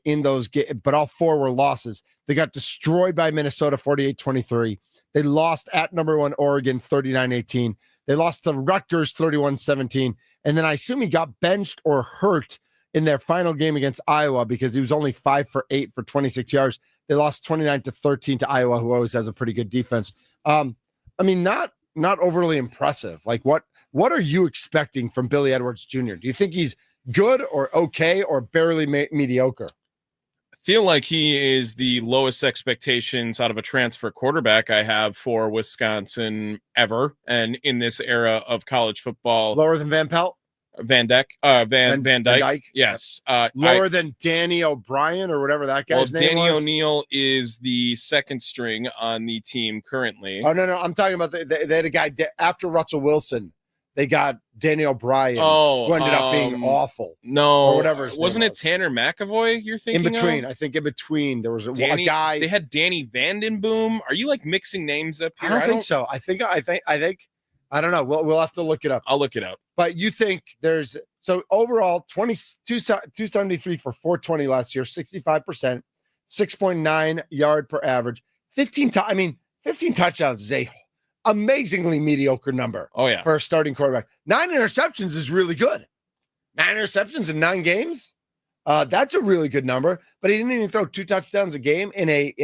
in those games, but all 4 were losses. They got destroyed by Minnesota 48-23. They lost at number 1 Oregon 39-18. They lost to Rutgers 31-17. And then I assume he got benched or hurt in their final game against Iowa because he was only 5 for 8 for 26 yards. They lost 29-13 to Iowa, who always has a pretty good defense. I mean, not overly impressive. Like what are you expecting from Billy Edwards Jr.? Do you think he's good or okay or barely mediocre? I feel like he is the lowest expectations out of a transfer quarterback I have for Wisconsin ever. And in this era of college football, Lower than Van Pelt? Van Dyke. Van Dyke. Yes. Lower than Danny O'Brien or whatever that guy's name Danny was? O'Neal is the second string on the team currently. Oh, no. I'm talking about they had a guy after Russell Wilson. They got Danny O'Brien, who ended up being awful. No. Or whatever his Wasn't name it Tanner McAvoy you're thinking in between. of? I think in between. There was a guy. They had Danny Vandenboom. Are you like mixing names up here? I don't think so. I think I don't know. We'll have to look it up. I'll look it up. But you think there's so overall 273 for 420 last year, 65%, 6.9 yard per average, 15 touchdowns is a amazingly mediocre number. Oh yeah, for a starting quarterback. 9 interceptions is really good. 9 interceptions in 9 games. That's a really good number. But he didn't even throw 2 touchdowns a game in a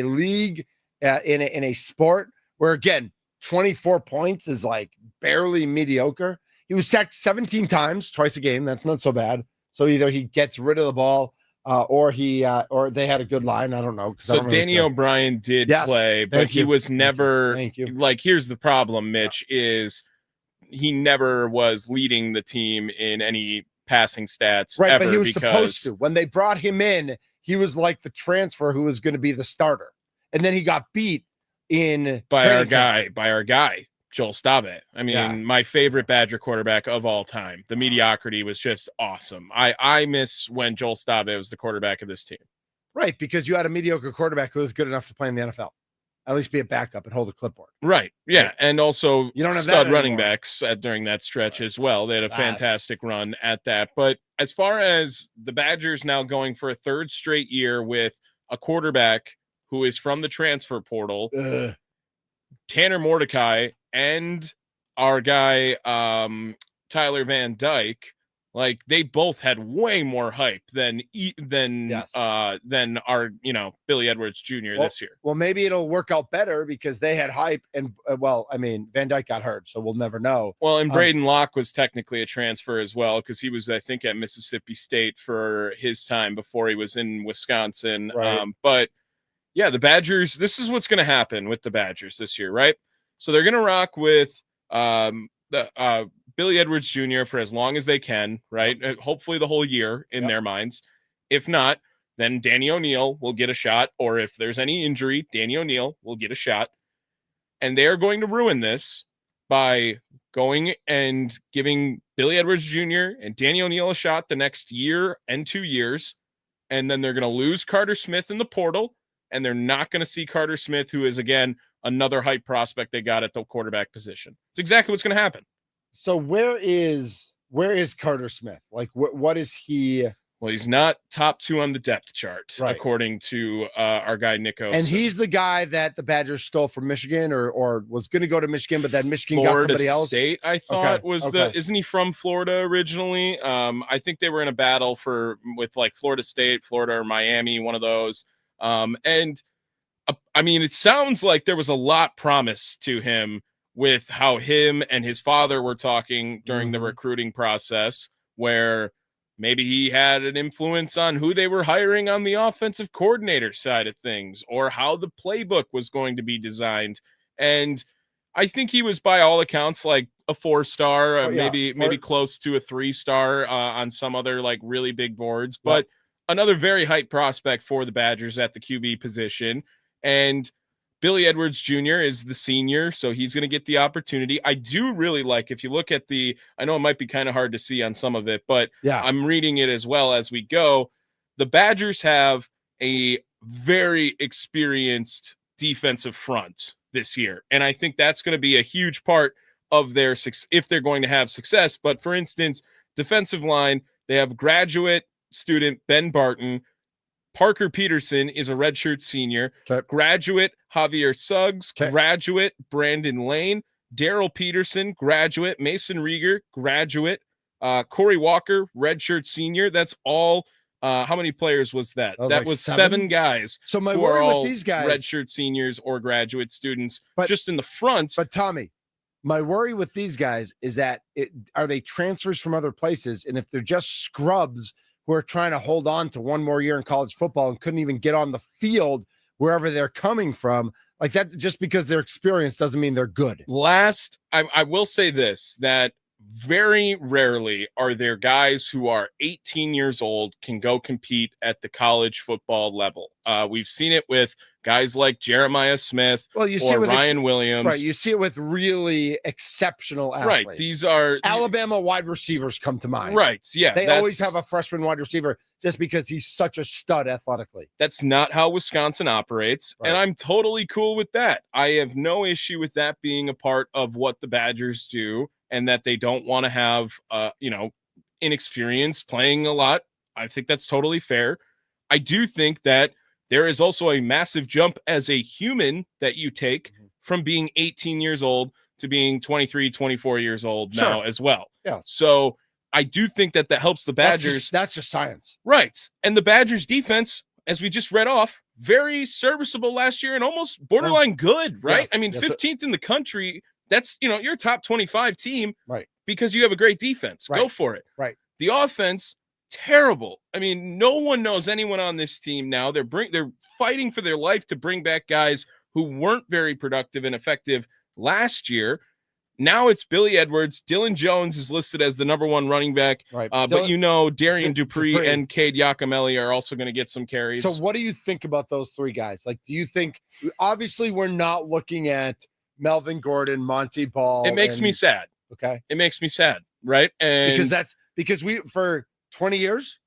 league in a sport where, again, 24 points is like barely mediocre. He was sacked 17 times, twice a game. That's not so bad. So either he gets rid of the ball or they had a good line. I don't know. So Danny O'Brien did play, but he was never like, here's the problem, Mitch, is he never was leading the team in any passing stats. Right, ever but he was supposed to. When they brought him in, he was like the transfer who was going to be the starter. And then he got beat by our guy, Joel Stabe. I mean, my favorite Badger quarterback of all time. The mediocrity was just awesome. I miss when Joel Stabe was the quarterback of this team. Right, because you had a mediocre quarterback who was good enough to play in the NFL. At least be a backup and hold a clipboard. Right, yeah. And also you don't have stud that running backs during that stretch as well. They had a fantastic run at that. But as far as the Badgers now going for a third straight year with a quarterback who is from the transfer portal, Tanner Mordecai and our guy Tyler Van Dyke, like they both had way more hype than our Billy Edwards Jr. this year. Well, maybe it'll work out better because they had hype and Van Dyke got hurt, so we'll never know. Well, and Braden Locke was technically a transfer as well because he was, I think, at Mississippi State for his time before he was in Wisconsin. Right. But yeah, the Badgers, this is what's going to happen with the Badgers this year, right? So they're going to rock with the Billy Edwards Jr. for as long as they can, right? Hopefully the whole year in their minds. If not, then Danny O'Neal will get a shot, or if there's any injury, Danny O'Neal will get a shot. And they are going to ruin this by going and giving Billy Edwards Jr. and Danny O'Neal a shot the next year and 2 years. And then they're going to lose Carter Smith in the portal, and they're not going to see Carter Smith, who is, again, another hype prospect they got at the quarterback position. It's exactly what's going to happen. So where is Carter Smith? Like, what is he? Well, he's not top 2 on the depth chart, according to our guy, Nico. And he's the guy that the Badgers stole from Michigan or was going to go to Michigan, but then Michigan got somebody else. State, I thought, isn't he from Florida originally? I think they were in a battle with like Florida State, Florida or Miami, one of those. And I mean, it sounds like there was a lot promised to him with how him and his father were talking during the recruiting process, where maybe he had an influence on who they were hiring on the offensive coordinator side of things, or how the playbook was going to be designed. And I think he was, by all accounts, like a 4-star, maybe close to a 3-star on some other like really big boards, but another very hype prospect for the Badgers at the QB position. And Billy Edwards Jr. is the senior, so he's going to get the opportunity. I do really like, if you look at I know it might be kind of hard to see on some of it, but I'm reading it as well as we go. The Badgers have a very experienced defensive front this year, and I think that's going to be a huge part of their success if they're going to have success. But for instance, defensive line, they have graduate student Ben Barton. Parker Peterson is a redshirt senior. Graduate Javier Suggs. Graduate Brandon Lane. Daryl Peterson, graduate. Mason Rieger, graduate. Corey Walker, redshirt senior. That's all. How many players was that? That was 7 guys. So my worry with these guys, redshirt seniors or graduate students, just in the front. But Tommy, my worry with these guys is that are they transfers from other places? And if they're just scrubs who are trying to hold on to one more year in college football and couldn't even get on the field wherever they're coming from, like that, just because they're experienced doesn't mean they're good. I will say this, that very rarely are there guys who are 18 years old can go compete at the college football level. We've seen it with guys like Jeremiah Smith or Ryan Williams. Right, you see it with really exceptional athletes. Right, these are Alabama wide receivers come to mind. Right, yeah. They always have a freshman wide receiver just because he's such a stud athletically. That's not how Wisconsin operates, and I'm totally cool with that. I have no issue with that being a part of what the Badgers do and that they don't want to have, inexperience playing a lot. I think that's totally fair. I do think that there is also a massive jump as a human that you take from being 18 years old to being 23, 24 years old now as well. Yes. So I do think that helps the Badgers. That's just science. Right. And the Badgers defense, as we just read off, very serviceable last year and almost borderline good, right? Yes. I mean, 15th in the country. That's, you're a top 25 team. Right. Because you have a great defense. Right. Go for it. Right. The offense, terrible. I mean, no one knows anyone on this team now. They're fighting for their life to bring back guys who weren't very productive and effective last year. Now it's Billy Edwards. Dylan Jones is listed as the number 1 running back. Right. But Darian Dupree and Cade Giacomelli are also going to get some carries. So what do you think about those 3 guys? Like, do you think, obviously we're not looking at Melvin Gordon, Monty Ball. It makes me sad. Okay. It makes me sad. Right. And because we, for 20 years.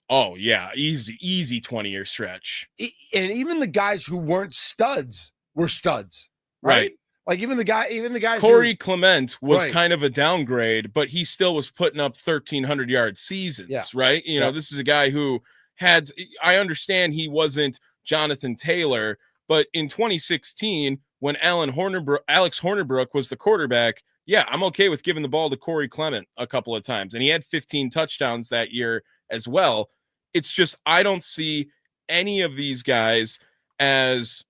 Oh yeah. Easy 20-year stretch. And even the guys who weren't studs were studs. Right. Like even the guys. Corey Clement was kind of a downgrade, but he still was putting up 1,300-yard seasons, right? This is a guy who I understand he wasn't Jonathan Taylor, but in 2016, when Alex Hornibrook was the quarterback, I'm okay with giving the ball to Corey Clement a couple of times. And he had 15 touchdowns that year as well. It's just, I don't see any of these guys as,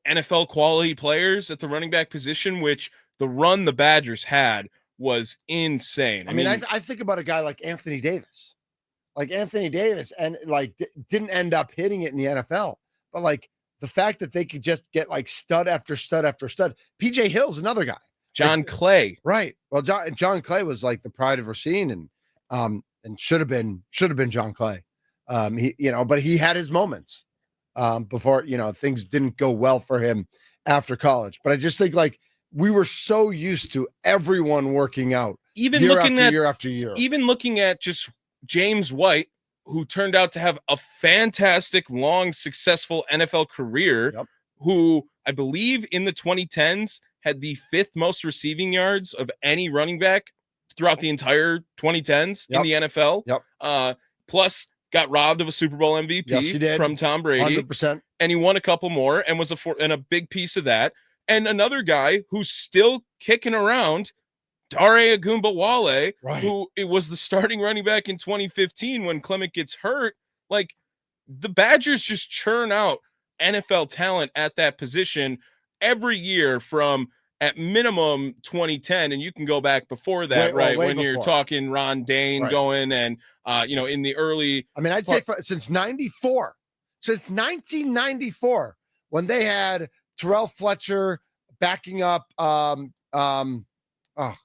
NFL quality players at the running back position, which the run the Badgers had was insane. I mean, I think about a guy like Anthony Davis. And didn't end up hitting it in the NFL. But like the fact that they could just get like stud after stud after stud. PJ Hill's another guy. John Clay. Right. Well, John Clay was like the pride of Racine and should have been John Clay. But he had his moments. Before, things didn't go well for him after college. But I just think like we were so used to everyone working out year after year. Even looking at just James White, who turned out to have a fantastic, long, successful NFL career, who I believe in the 2010s had the 5th most receiving yards of any running back throughout the entire 2010s in the NFL. Plus got robbed of a Super Bowl MVP from Tom Brady. 100%. And he won a couple more and was a big piece of that. And another guy who's still kicking around, Dare Agumbawale, who it was the starting running back in 2015 when Clement gets hurt. Like, the Badgers just churn out NFL talent at that position every year from at minimum 2010, and you can go back before that, when you're talking Ron Dane going and in the early. I mean, I'd say since 1994, when they had Terrell Fletcher backing up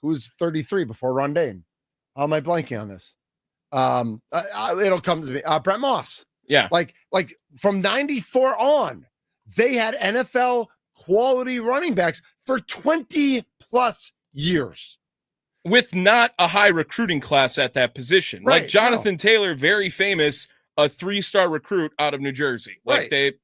who's 33 before Ron Dane. How am I blanking on this? It'll come to me. Brett Moss. Yeah. Like from 94 on, they had NFL quality running backs for 20 plus years. With not a high recruiting class at that position. Right, like Jonathan Taylor, very famous, a 3-star recruit out of New Jersey. Like they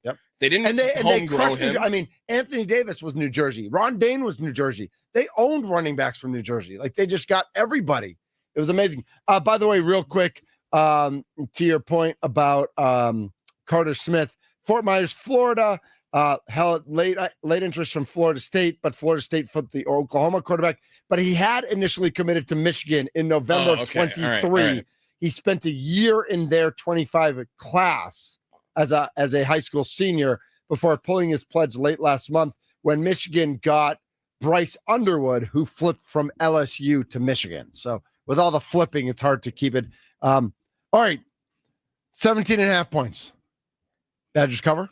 didn't and they crushed him. I mean, Anthony Davis was New Jersey. Ron Dane was New Jersey. They owned running backs from New Jersey. Like they just got everybody. It was amazing. By the way, real quick, to your point about Carter Smith, Fort Myers, Florida, held late interest from Florida State, but Florida State flipped the Oklahoma quarterback. But he had initially committed to Michigan in November of 23. All right. He spent a year in their 25 class as a high school senior before pulling his pledge late last month when Michigan got Bryce Underwood, who flipped from LSU to Michigan. So with all the flipping, it's hard to keep it. All right, 17.5 points. Badgers cover?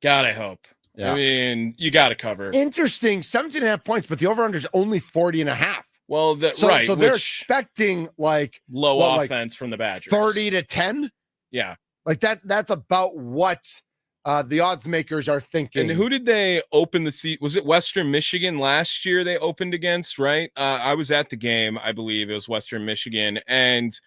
God, I hope. Yeah. I mean, you got to cover. Interesting, 17.5 points, but the over-under is only 40.5. Well, so they're expecting like low offense from the Badgers, 30 to 10. Yeah, like that. That's about what the odds makers are thinking. And who did they open the seat? Was it Western Michigan last year they opened against? Right, I was at the game. I believe it was Western Michigan, and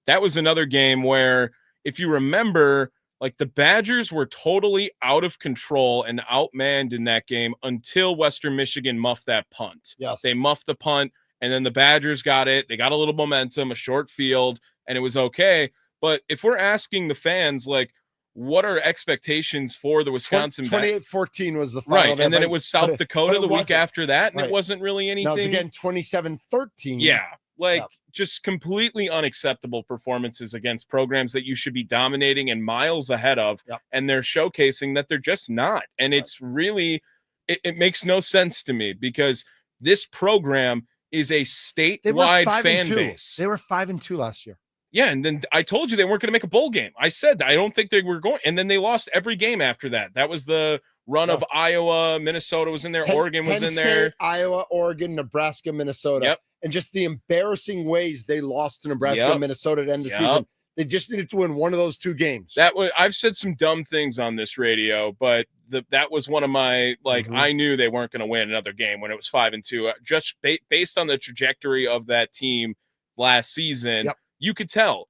that was another game where, if you remember, Like the Badgers were totally out of control and outmanned in that game until Western Michigan muffed that punt. Yes. They muffed the punt, and then the Badgers got it. They got a little momentum, a short field, and it was okay. But if we're asking the fans, like, what are expectations for the Wisconsin 28-14 was the final. right, and then it was South Dakota the week after that, and right. It wasn't really anything. Now it's again 27-13. Yeah, like just completely unacceptable performances against programs that you should be dominating and miles ahead of, and they're showcasing that they're just not. And it's really, it makes no sense to me because this program is a statewide fan base. They were 5-2 last year. Yeah, and then I told you they weren't going to make a bowl game. I said I don't think they were going, and then they lost every game after that. That was the run of Iowa, Minnesota was in there, Oregon was in there, State, Iowa, Oregon, Nebraska, Minnesota, and just the embarrassing ways they lost to Nebraska and Minnesota to end the season. They just needed to win one of those two games. That was, I've said some dumb things on this radio, but that was one of my, like, I knew they weren't going to win another game when it was 5-2. Just based on the trajectory of that team last season. You could tell.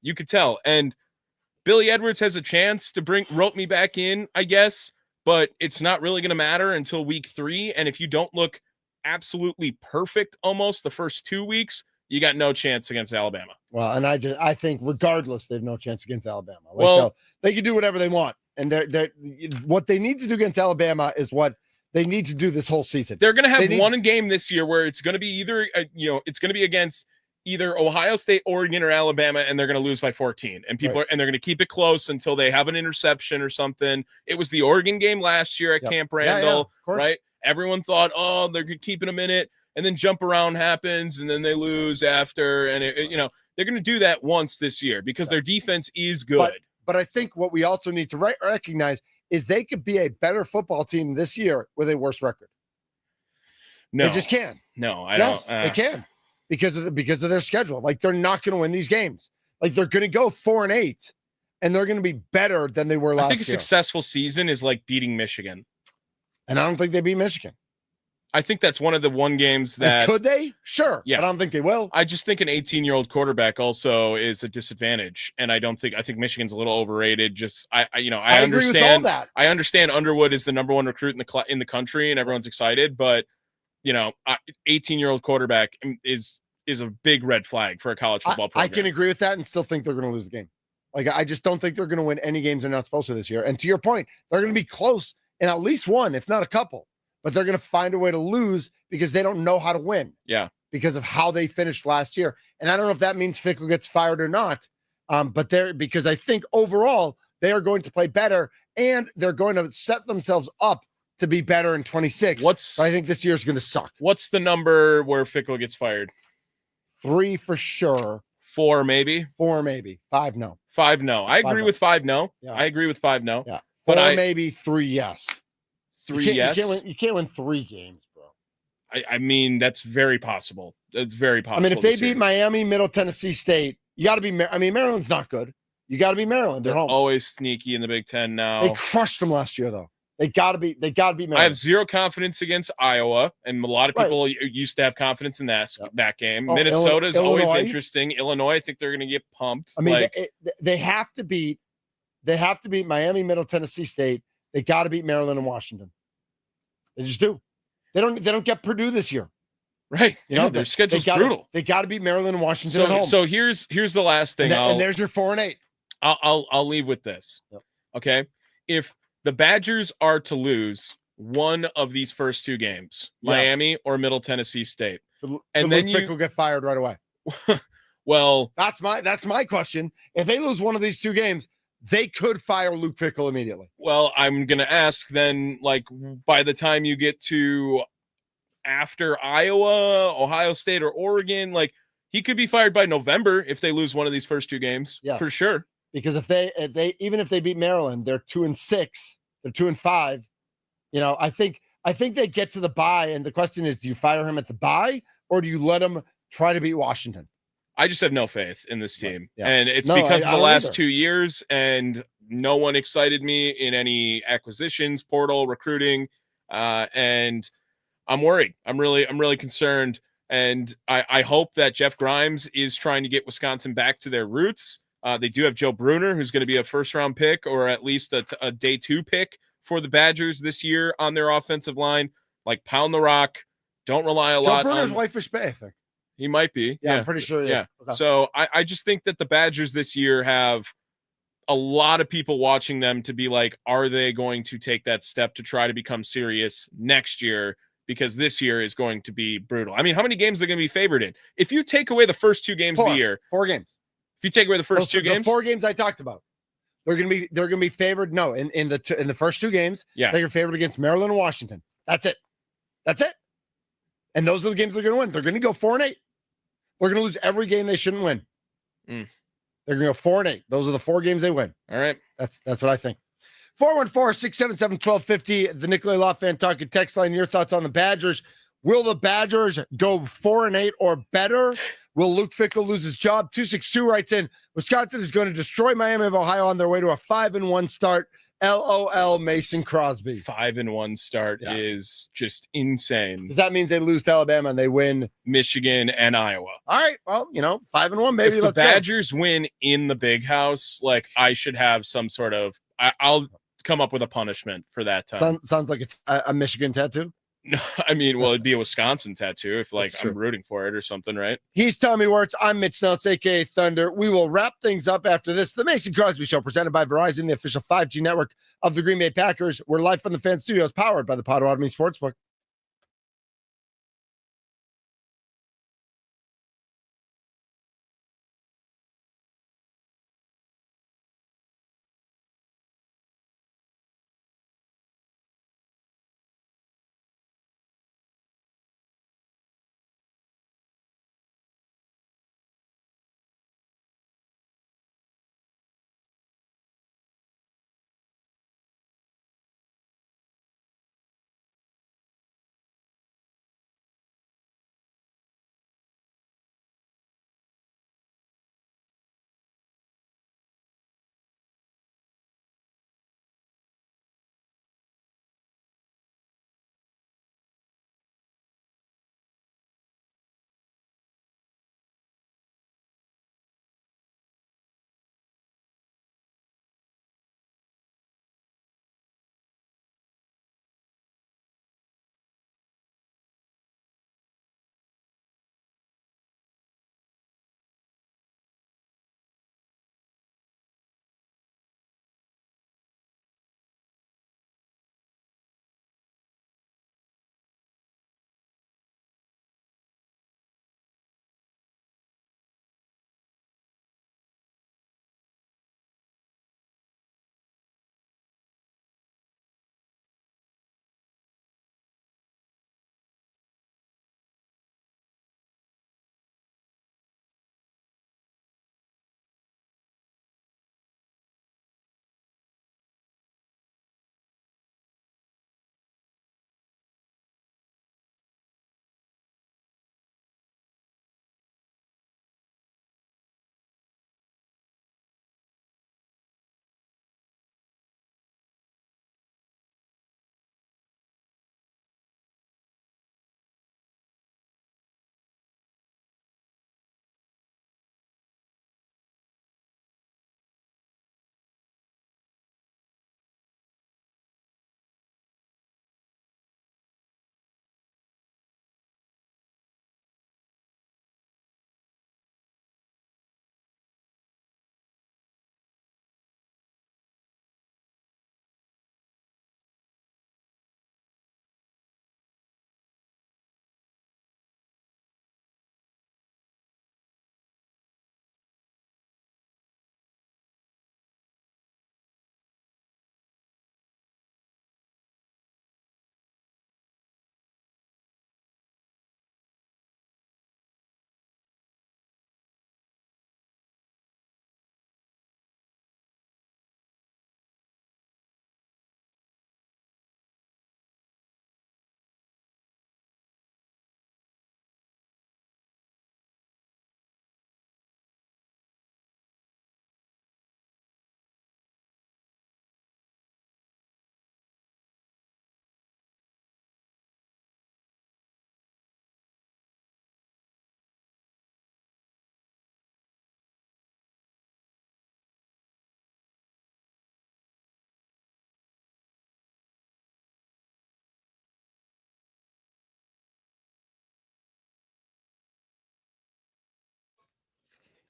And Billy Edwards has a chance to rope me back in, I guess, but it's not really going to matter until week 3. And if you don't look absolutely perfect almost the first 2 weeks, you got no chance against Alabama. Well, and I think regardless, they have no chance against Alabama. Like, they can do whatever they want. And what they need to do against Alabama is what they need to do this whole season. They're going to have one game this year where it's going to be either, it's going to be against either Ohio State, Oregon, or Alabama, and they're going to lose by 14. And they're going to keep it close until they have an interception or something. It was the Oregon game last year at Camp Randall, right? Everyone thought, they're keeping them in it, and then jump around happens, and then they lose after. And they're going to do that once this year because their defense is good. But I think what we also need to recognize is they could be a better football team this year with a worse record. No, they just can. No, Yes, they can. Because of their schedule. Like, they're not going to win these games. Like, they're going to go 4-8, and they're going to be better than they were last year. I think a successful season is like beating Michigan. And I don't think they beat Michigan. I think that's one of the games that... Could they? Sure. Yeah. But I don't think they will. I just think an 18-year-old quarterback also is a disadvantage. And I think Michigan's a little overrated. I understand, agree with all that. I understand Underwood is the number 1 recruit in the country, and everyone's excited, but 18-year-old quarterback is a big red flag for a college football program. I can agree with that and still think they're going to lose the game. Like, I just don't think they're going to win any games they're not supposed to this year. And to your point, they're going to be close in at least one, if not a couple. But they're going to find a way to lose because they don't know how to win. Yeah. Because of how they finished last year. And I don't know if that means Fickell gets fired or not. Because I think overall they are going to play better and they're going to set themselves up to be better in 26. I think this year's going to suck. What's the number where Fickell gets fired? 3 for sure. 4 maybe. 4 maybe. 5 no. 5 no. I agree with 5 no. Yeah. I agree with 5 no. Yeah. 4 maybe. 3 yes. 3 yes. You can't win 3 games, bro. I mean, that's very possible. It's very possible. I mean, if they beat Miami, Middle Tennessee State, you got to be. Maryland's not good. You got to be Maryland. They're home. Always sneaky in the Big Ten now. They crushed them last year, though. They got to be Maryland. I have zero confidence against Iowa, and a lot of people used to have confidence in that game. Minnesota is always interesting. Illinois, I think they're going to get pumped. I mean, they have to beat. They have to beat Miami, Middle Tennessee State. They got to beat Maryland and Washington. They just do. They don't get Purdue this year. Right. Their schedule's brutal. They got to beat Maryland and Washington at home. So here's the last thing. And there's your 4-8. I'll leave with this. Yep. Okay. If the Badgers are to lose one of these first 2 games, Miami or Middle Tennessee State, and then Fickell get fired right away. Well, that's my question. If they lose one of these 2 games, they could fire Luke Fickell immediately. Well, I'm going to ask then, like, by the time you get to after Iowa, Ohio State, or Oregon, like, he could be fired by November if they lose one of these first 2 games. Yeah, for sure. Because if they beat Maryland, they're 2-6, they're 2-5. I think they get to the bye, and the question is, do you fire him at the bye or do you let him try to beat Washington? I just have no faith in this team. Yeah. And it's because of the last 2 years, and no one excited me in any acquisitions, portal, recruiting. And I'm worried. I'm really concerned. And I hope that Jeff Grimes is trying to get Wisconsin back to their roots. They do have Joe Bruner, who's going to be a first-round pick or at least a day 2 pick for the Badgers this year on their offensive line. Like, pound the rock. Don't rely a lot Joe Bruner's on... Whitefish Bay, I think. He might be. Yeah, I'm pretty sure. Yeah. Okay. So I just think that the Badgers this year have a lot of people watching them to be like, are they going to take that step to try to become serious next year? Because this year is going to be brutal. I mean, how many games are they going to be favored in? If you take away the first 2 games of the year, 4 games. If you take away the first 2 the games, 4 games I talked about, they're gonna be favored. No, in the first 2 games, yeah, they're favored against Maryland and Washington. That's it. And those are the games they're gonna win. They're gonna go 4-8. They're gonna lose every game they shouldn't win. They're gonna go 4-8. Those are the 4 games they win. All right, that's what I think. 414-677-1250. The Nicolay Law Fan Talking text line. Your thoughts on the Badgers? Will the Badgers go 4-8 or better? Will Luke Fickell lose his job? 262 writes in, Wisconsin is going to destroy Miami of Ohio on their way to a 5-1 start. LOL, Mason Crosby. 5-1 start is just insane. Because that means they lose to Alabama and they win Michigan and Iowa. All right, well, 5-1, maybe. If the Badgers win in the Big House, like, I should have some sort of... I'll come up with a punishment for that time. Sounds like it's a Michigan tattoo. No, I mean, well, it'd be a Wisconsin tattoo if, like, That's true. I'm rooting for it or something, right? He's Tommy Wirtz. I'm Mitch Nelles, a.k.a. Thunder. We will wrap things up after this. The Mason Crosby Show, presented by Verizon, the official 5G network of the Green Bay Packers. We're live from the Fan Studios, powered by the Potawatomi Sportsbook.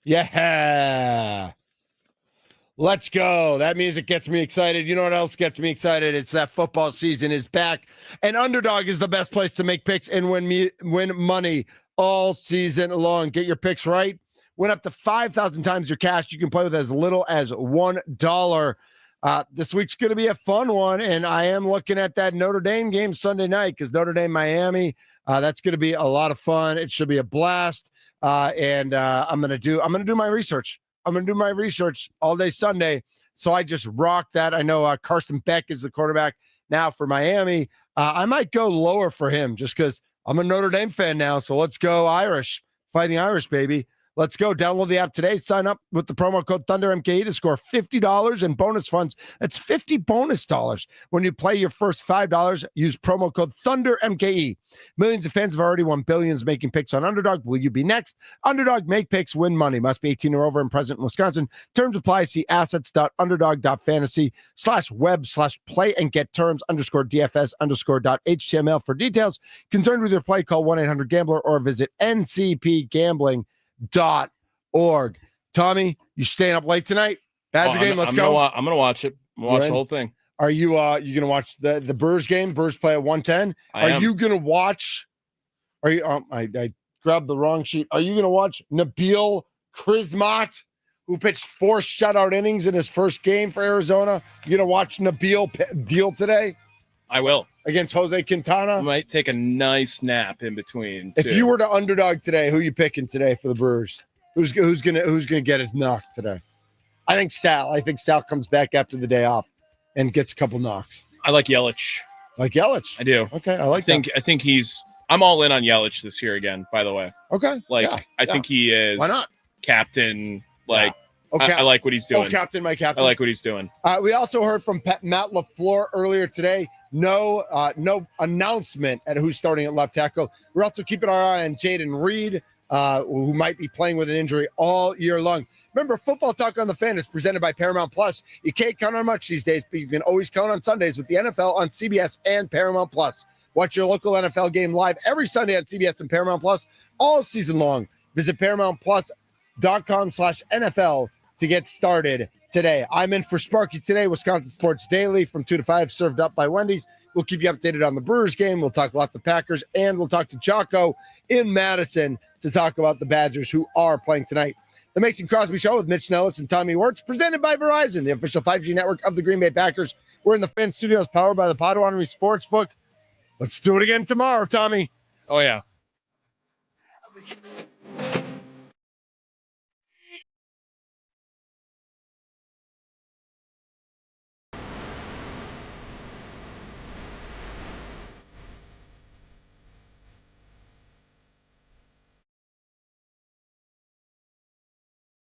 Yeah. Let's go. That music gets me excited. You know what else gets me excited? It's that football season is back. And Underdog is the best place to make picks and win money all season long. Get your picks right. Win up to 5,000 times your cash. You can play with as little as $1. This week's going to be a fun one. And I am looking at that Notre Dame game Sunday night because Notre Dame, Miami, that's going to be a lot of fun. It should be a blast. And I'm going to do my research. I'm going to do my research all day Sunday. So I just rocked that. I know Carson Beck is the quarterback now for Miami. I might go lower for him just because I'm a Notre Dame fan now. So let's go Irish. Fighting Irish, baby. Let's go. Download the app today. Sign up with the promo code ThunderMKE to score $50 in bonus funds. That's $50 bonus dollars. When you play your first $5, use promo code ThunderMKE. Millions of fans have already won billions making picks on Underdog. Will you be next? Underdog, make picks, win money. Must be 18 or over and present in Wisconsin. Terms apply. See assets.underdog.fantasy/web/play and get terms _DFS_.html for details. Concerned with your play, call 1-800-GAMBLER or visit ncpgambling.org. Tommy, you staying up late tonight? Badger game, let's go. I'm gonna watch it. I'm gonna watch the whole thing. Are you gonna watch the Brewers game? Brewers play at 1:10. Are you gonna watch? Are you? I grabbed the wrong sheet. Are you gonna watch Nabil Krismat, who pitched 4 shutout innings in his first game for Arizona? You gonna watch Nabil deal today? I will. Against Jose Quintana. I might take a nice nap in between. If you were to Underdog today, who are you picking today for the Brewers? Who's gonna get his knock today? I think Sal. I think Sal comes back after the day off and gets a couple knocks. I like Yelich. Like Yelich? I do. Okay, I think I'm all in on Yelich this year again, by the way. Okay. I think he is Why not? Captain. Okay. I like what he's doing. Oh, Captain, my Captain. I like what he's doing. We also heard from Matt LaFleur earlier today. No announcement at who's starting at left tackle. We're also keeping our eye on Jaden Reed, who might be playing with an injury all year long. Remember, Football Talk on the Fan is presented by Paramount Plus. You can't count on much these days, but you can always count on Sundays with the NFL on CBS and Paramount Plus. Watch your local NFL game live every Sunday on CBS and Paramount Plus all season long. Visit ParamountPlus.com/NFL to get started today. I'm in for Sparky today, Wisconsin Sports Daily from 2 to 5, served up by Wendy's. We'll keep you updated on the Brewers game. We'll talk lots of Packers, and we'll talk to Jocko in Madison to talk about the Badgers who are playing tonight. The Mason Crosby Show with Mitch Nelles and Tommy Wirtz, presented by Verizon, the official 5G network of the Green Bay Packers. We're in the Fan Studios, powered by the Potawatomi Sportsbook. Let's do it again tomorrow, Tommy. Oh, yeah.